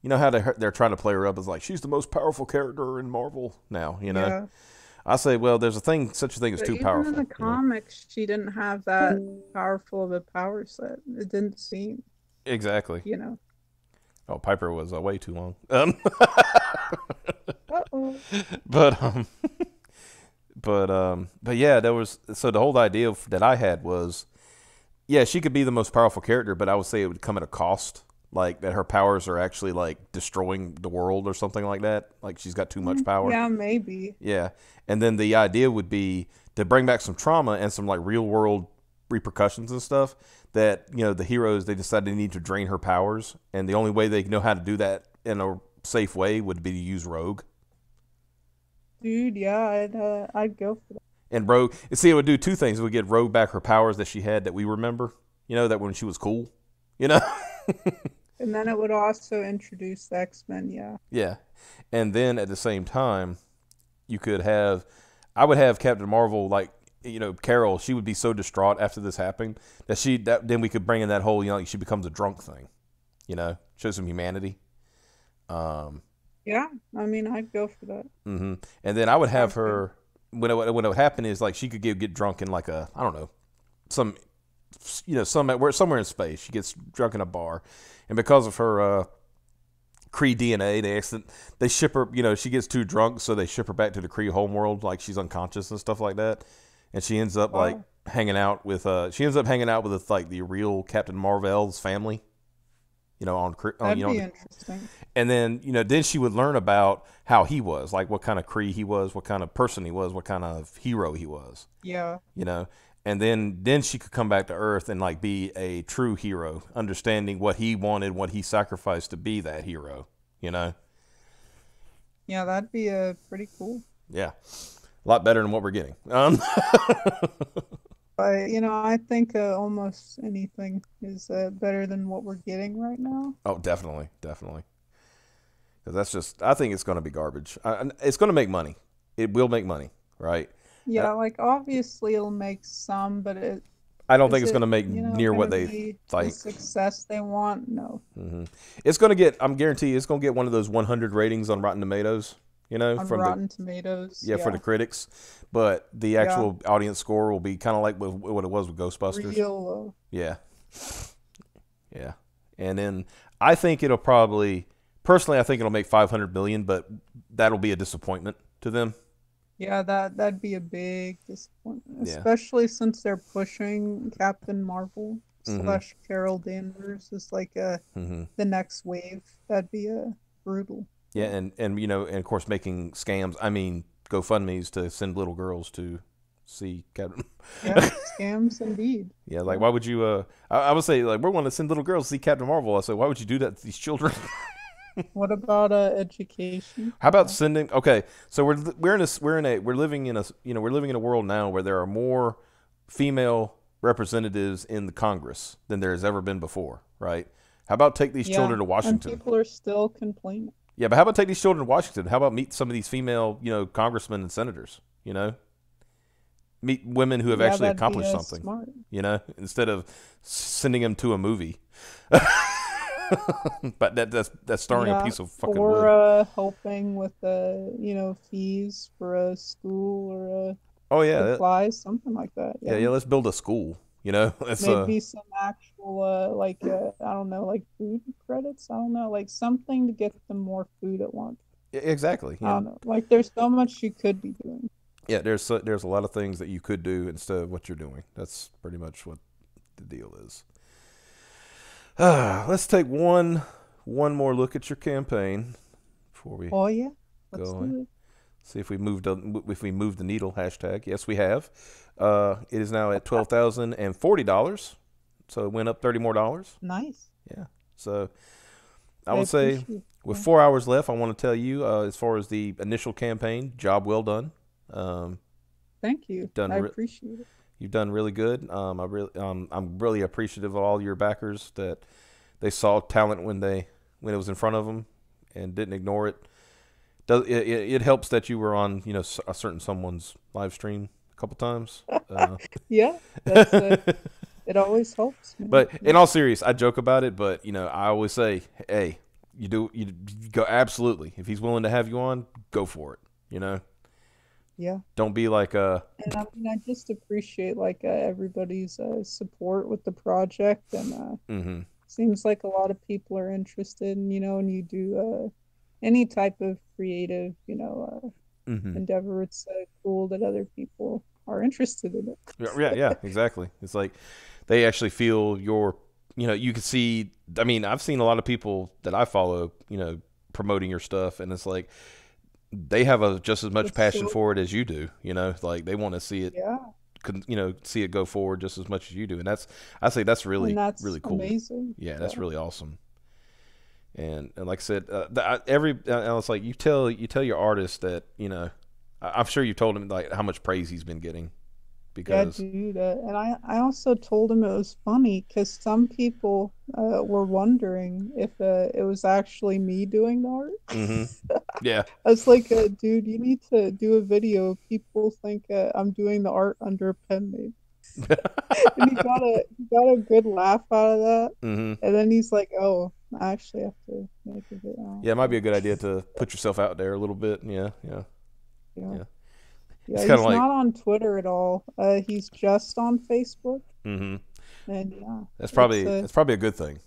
you know how they're trying to play her up as like, she's the most powerful character in Marvel now, you know? Yeah. I say, well, there's such a thing as too powerful. Even in the comics, she didn't have that powerful of a power set. It didn't seem. Exactly. You know. Oh, Piper was way too long. Uh-oh. But yeah, so the whole idea that I had was, yeah, she could be the most powerful character, but I would say it would come at a cost. Like that her powers are actually like destroying the world or something like that. Like she's got too much power. Yeah, maybe. Yeah. And then the idea would be to bring back some trauma and some like real world repercussions and stuff that, you know, the heroes, they decided they need to drain her powers. And the only way they know how to do that in a safe way would be to use Rogue. Dude, yeah, I'd go for that. And Rogue, see, it would do two things. It would get Rogue back her powers that she had that we remember, you know, that when she was cool, you know? And then it would also introduce the X-Men, yeah. Yeah. And then at the same time, I would have Captain Marvel, like, you know, Carol, she would be so distraught after this happened that then we could bring in that whole, you know, like she becomes a drunk thing, you know, show some humanity. Yeah, I mean, I'd go for that. Mm-hmm. And then I would have her, when it would happen is like she could get drunk in like I don't know, somewhere in space. She gets drunk in a bar, and because of her Kree DNA, they ship her. You know, she gets too drunk, so they ship her back to the Kree homeworld, like she's unconscious and stuff like that. And she ends up like hanging out with like the real Captain Marvel's family. You know, that'd be interesting. And then, you know, then she would learn about how he was, like what kind of Kree he was, what kind of person he was, what kind of hero he was. Yeah. You know. And then she could come back to Earth and like be a true hero, understanding what he wanted, what he sacrificed to be that hero, you know? Yeah, that'd be pretty cool. Yeah. A lot better than what we're getting. You know, I think almost anything is better than what we're getting right now. Oh, definitely. Definitely. Because I think it's going to be garbage. It's going to make money. It will make money, right? Yeah, like obviously it'll make some, but I don't think it's going to make near what they think. The success they want, no. Mm-hmm. It's going to get. I'm guaranteed it's going to get one of those 100 ratings on Rotten Tomatoes. You know, from Rotten Tomatoes. Yeah, for the critics, but the actual audience score will be kind of like what it was with Ghostbusters. Real low. Yeah. Yeah, and then I think it'll probably. Personally, I think it'll make 500 million, but that'll be a disappointment to them. Yeah, that'd be a big disappointment, especially since they're pushing Captain Marvel / Carol Danvers as like the next wave. That'd be brutal. Yeah, and you know, and of course making scams. I mean, GoFundMe's to send little girls to see Captain. Yeah, scams indeed. Yeah, like why would you? I would say like we want to send little girls to see Captain Marvel. I say why would you do that to these children? What about education? How about sending? Okay, so we're living in a world now where there are more female representatives in the Congress than there has ever been before, right? How about take these children to Washington? And people are still complaining. Yeah, but how about take these children to Washington? How about meet some of these female, you know, congressmen and senators? You know, meet women who have actually accomplished something. Smart. You know, instead of sending them to a movie. But that's starring a piece of fucking wood. Or helping with fees for a school or supplies, something like that. Yeah, let's build a school. You know, maybe some actual I don't know, like food credits. I don't know, like something to get them more food at once. Exactly. I don't know. Like, there's so much you could be doing. Yeah, there's a lot of things that you could do instead of what you're doing. That's pretty much what the deal is. Let's take one more look at your campaign before we Yeah, let's go do on. it. See if we moved the needle hashtag. Yes, we have. It is now at $12,040, so it went up $30 more. Nice. Yeah. So I would say with that. 4 hours left, I want to tell you as far as the initial campaign, job well done. Thank you. I appreciate it. You've done really good. I'm really appreciative of all your backers that they saw talent when it was in front of them and didn't ignore it. It helps that you were on a certain someone's live stream a couple times. Yeah, that's it always helps. Man. But in all seriousness, I joke about it, but I always say, hey, you go absolutely. If he's willing to have you on, go for it. Yeah. Don't be like And I mean, I just appreciate everybody's support with the project, and seems like a lot of people are interested, and and you do any type of creative, endeavor. It's cool that other people are interested in it. Yeah, exactly. It's like they actually feel you can see. I mean, I've seen a lot of people that I follow, promoting your stuff, and it's like they have just as much passion for it as you do. Like they want to see it. Yeah. See it go forward just as much as you do, and I say that's really really cool. Amazing. Yeah, that's really awesome. And like I said, it's like you tell your artist that I'm sure you told him like how much praise he's been getting. Because dude, and I also told him it was funny because some people were wondering if it was actually me doing the art. Mm-hmm. Yeah, I was like, dude, you need to do a video. People think I'm doing the art under a pen name. And he got a good laugh out of that. Mm-hmm. And then he's like, oh, I actually have to make a video. Yeah, it might be a good idea to put yourself out there a little bit. Yeah. Yeah, he's not on Twitter at all. He's just on Facebook. Mm-hmm. And yeah, that's probably a good thing.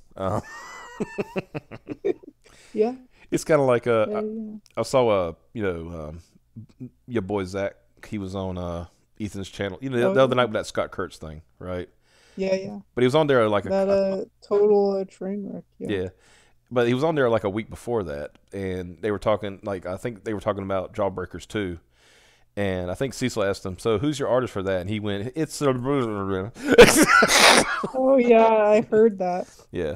Yeah, it's kind of like I saw your boy Zach. He was on Ethan's channel. The other night with that Scott Kurtz thing, right? Yeah. But he was on there like total train wreck. Yeah. But he was on there like a week before that, and they were talking I think they were talking about Jawbreakers 2. And I think Cecil asked him, so who's your artist for that? And he went, it's Oh, yeah, I heard that. Yeah.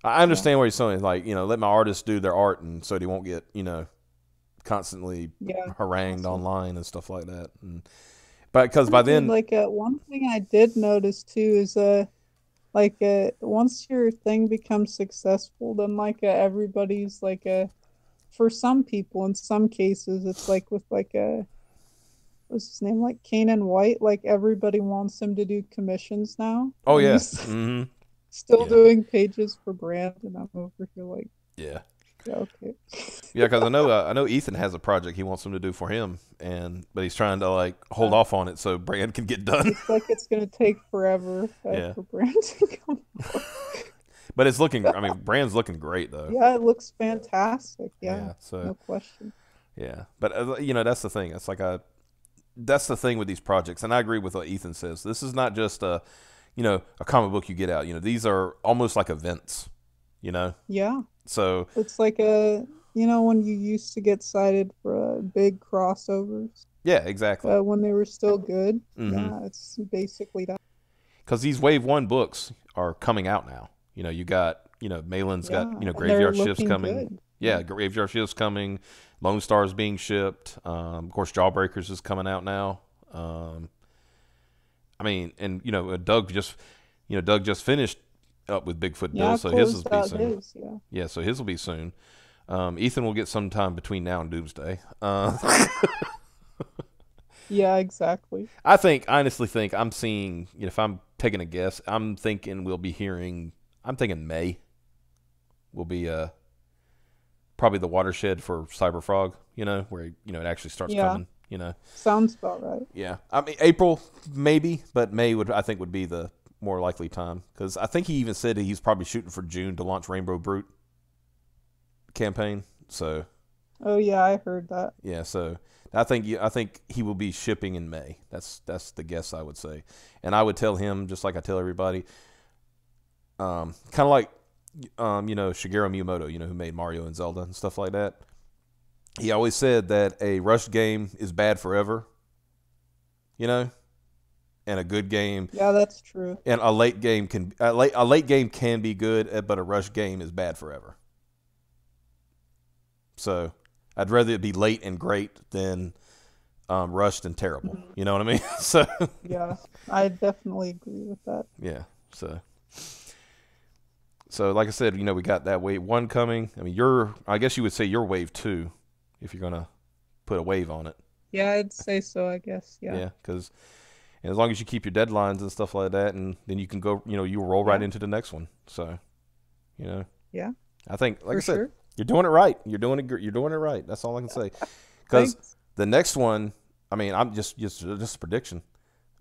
I understand what he's saying. Like, let my artists do their art, and so they won't get, constantly harangued online and stuff like that. But because by then... one thing I did notice, too, is, once your thing becomes successful, then, everybody's, for some people, in some cases, it's, with, what's his name? Kanan White. Everybody wants him to do commissions now. Oh, yeah. Mm-hmm. Still doing pages for brand, and I'm over here yeah. Okay. Yeah, because I know Ethan has a project he wants him to do for him, but he's trying to hold off on it so brand can get done. It's it's going to take forever for brand to come. But it's looking. I mean, brand's looking great though. Yeah, it looks fantastic. Yeah. So no question. Yeah, but that's the thing. It's that's the thing with these projects, and I agree with what Ethan says. This is not just a comic book you get out. These are almost like events. Yeah. So it's when you used to get cited for big crossovers. Yeah, exactly. When they were still good. Mm-hmm. Yeah, it's basically that. Because these Wave 1 books are coming out now. You got Malin's got Graveyard Shifts coming. Good. Yeah, Graveyard Shifts coming. Lone Star's being shipped. Of course, Jawbreakers is coming out now. I mean, and Doug just finished up with Bigfoot Bill, so his will be soon. Yeah, so his will be soon. Ethan will get some time between now and Doomsday. Yeah, exactly. I honestly think I'm seeing. If I'm taking a guess, I'm thinking May will be probably the watershed for Cyberfrog, where it actually starts coming, Sounds about right. Yeah. I mean April maybe, but May would be the more likely time, because I think he even said he's probably shooting for June to launch Rainbow Brute campaign. So Oh yeah, I heard that. Yeah, so I think he will be shipping in May. That's the guess I would say, and I would tell him just like I tell everybody, kind of like Shigeru Miyamoto, who made Mario and Zelda and stuff like that. He always said that a rushed game is bad forever, and a good game. Yeah, that's true. And a late game can be good, but a rushed game is bad forever. So I'd rather it be late and great than rushed and terrible. Mm-hmm. You know what I mean? So yeah, I definitely agree with that. Yeah. So like I said, we got that wave 1 coming. I mean, I guess you would say you're wave 2 if you're gonna put a wave on it. Yeah, I'd say so. I guess. Yeah. Yeah, because as long as you keep your deadlines and stuff like that, and then you can go, you roll right into the next one. So, Yeah. I think, like I said, sure. You're doing it right. You're doing it right. That's all I can say. Because the next one, I mean, I'm just a prediction.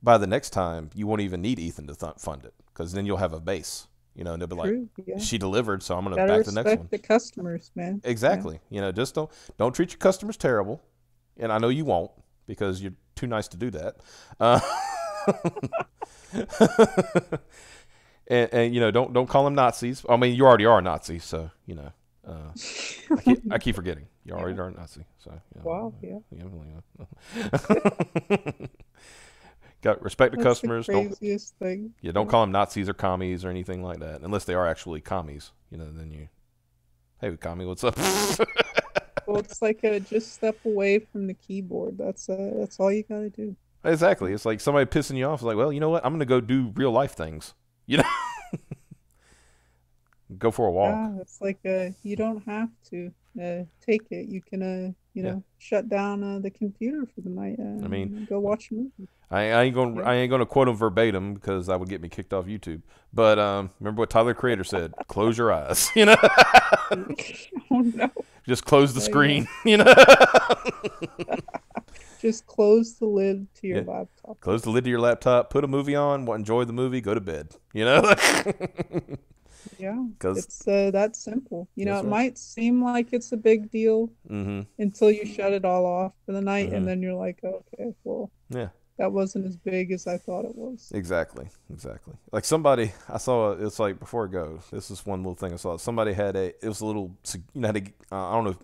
By the next time, you won't even need Ethan to fund it, because then you'll have a base. And they'll be like, she delivered, so I'm going to back the next one. Respect the customers, man. Exactly. Yeah. Just don't treat your customers terrible, and I know you won't because you're too nice to do that. And don't call them Nazis. I mean, you already are a Nazi, so I keep forgetting. You already are a Nazi. So wow, yeah. Got respect to customers. The craziest thing. Yeah, don't call them Nazis or commies or anything like that, unless they are actually commies. Then you, hey, commie, what's up? Well, it's like just step away from the keyboard. That's all you gotta do. Exactly. It's like somebody pissing you off. It's like, well, you know what? I'm gonna go do real life things. Go for a walk. Yeah, it's like you don't have to take it. You can shut down the computer for the night. I mean, go watch a movie. I ain't gonna quote him verbatim because that would get me kicked off YouTube. But remember what Tyler the Creator said: "Close your eyes." Oh no! Just close the screen. Just close the lid to your laptop. Close the lid to your laptop. Put a movie on. Enjoy the movie. Go to bed. Yeah, it's that simple. It might seem like it's a big deal until you shut it all off for the night, and then you're like, okay, well, that wasn't as big as I thought it was. Exactly. Like somebody I saw, it's like before I go, this is one little thing I saw. Somebody had it was a little, I don't know.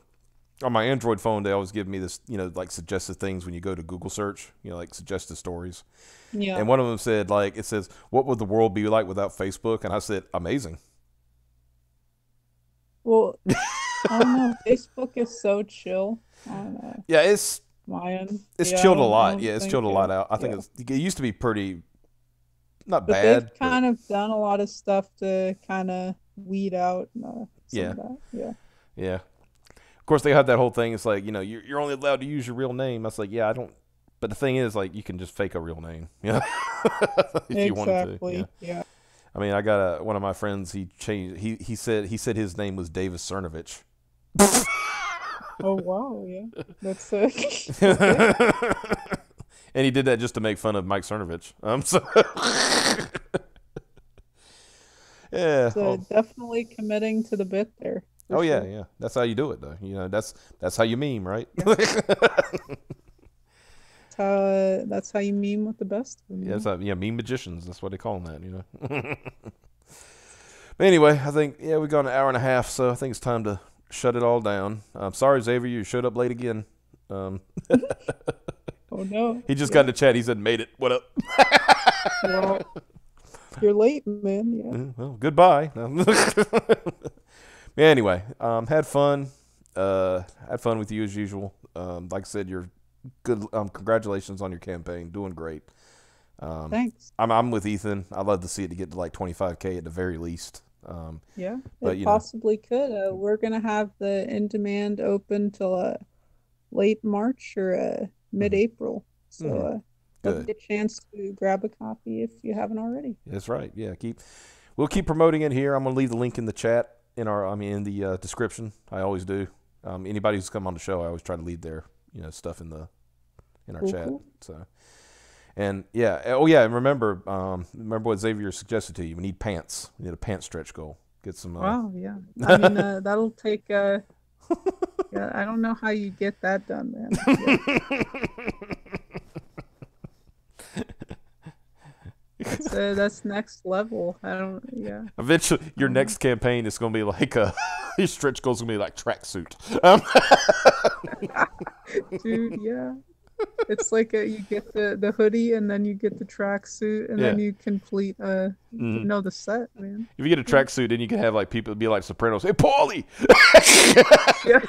On my Android phone, they always give me this, like suggested things when you go to Google search, like suggested stories. Yeah. And one of them said, like, it says, "What would the world be like without Facebook?" And I said, "Amazing." Well, I don't know. Facebook is so chill. I don't know. Yeah, it's chilled a lot. Yeah, it's chilled a lot out. I think it used to be pretty, not bad. They've kind of done a lot of stuff to kind of weed out some of that. Yeah. Of course, they had that whole thing. It's like, you're only allowed to use your real name. I was like, yeah, I don't. But the thing is, like, you can just fake a real name, if you wanted to. Yeah. I mean, I got one of my friends. He changed. He said his name was Davis Cernovich. Oh wow! Yeah, that's And he did that just to make fun of Mike Cernovich. So. Yeah. So definitely committing to the bit there. Oh sure. Yeah. That's how you do it, though. That's how you meme, right? Yeah. That's how you meme with the best of them. Yeah, it's meme magicians. That's what they call them. That, But anyway, I think we've gone an hour and a half, so I think it's time to shut it all down. I'm sorry, Xavier, you showed up late again. Oh no! He just got in the chat. He said, "Made it. What up?" Well, you're late, man. Yeah. Well, goodbye. Anyway, had fun. Had fun with you as usual. Like I said, you're good. Congratulations on your campaign. Doing great. Thanks. I'm with Ethan. I'd love to see it to get to like 25K at the very least. Yeah, but it possibly could. We're gonna have the in-demand open till late March or mid-April. So get a chance to grab a copy if you haven't already. That's right. Yeah, we'll keep promoting it here. I'm gonna leave the link in the chat in the description. I always do. Anybody who's come on the show, I always try to leave their stuff in our chat. Cool. So. And and remember what Xavier suggested to you. We need pants. We need a pants stretch goal. Get some. Wow, yeah. I mean, that'll take Yeah, I don't know how you get that done, man. Yeah. That's next level. I don't. Yeah. Eventually, your next campaign is going to be like your stretch goal is going to be like tracksuit. Dude, yeah. It's like you get the hoodie and then you get the tracksuit and then you complete the set, man. If you get a tracksuit, then you can have like people be like Sopranos. Hey, Paulie. Yeah.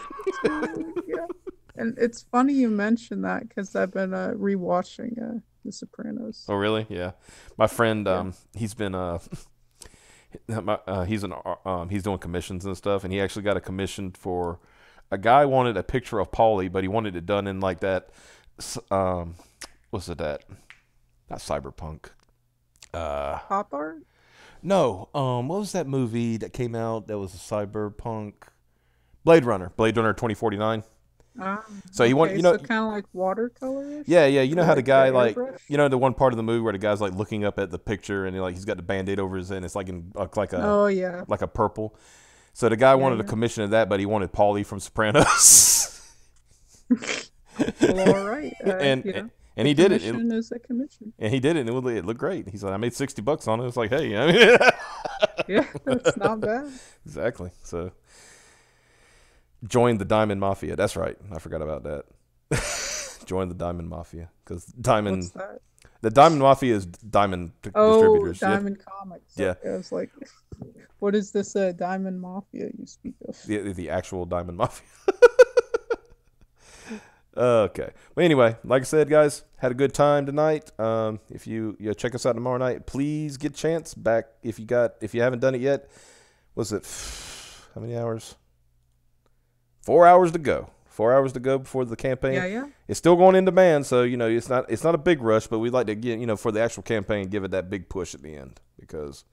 Yeah. And it's funny you mentioned that because I've been rewatching The Sopranos. Oh, really? Yeah. My friend, he's been he's doing commissions and stuff, and he actually got a commission for a guy wanted a picture of Paulie, but he wanted it done in like that. What's it that? Not cyberpunk. Pop art? No. What was that movie that came out that was a cyberpunk? Blade Runner 2049. So you want so kind of like watercolor. Yeah. You know how the guy like the one part of the movie where the guy's like looking up at the picture and he's got the Band-Aid over his head and it's like in like a like a purple. So the guy wanted a commission of that, but he wanted Paulie from Sopranos. Well, all right. And he did it. Commission is a commission. And he did it, and it looked great. He's like, I made $60 on it. It's like, hey, yeah, that's not bad. Exactly. So, join the Diamond Mafia. That's right. I forgot about that. Join the Diamond Mafia because Diamond. What's that? The Diamond Mafia is Diamond distributors. Diamond Comics. Yeah. Okay, I was like, what is this Diamond Mafia you speak of? The actual Diamond Mafia. Okay. Well, anyway, like I said, guys, had a good time tonight. If you check us out tomorrow night, please get a chance back if you haven't done it yet. Was it how many hours? 4 hours to go. 4 hours to go before the campaign. Yeah. It's still going into demand, so it's not a big rush, but we'd like to get for the actual campaign, give it that big push at the end because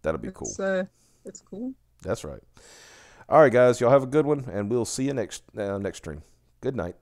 that'll be cool. It's cool. That's right. All right, guys, y'all have a good one, and we'll see you next stream. Good night.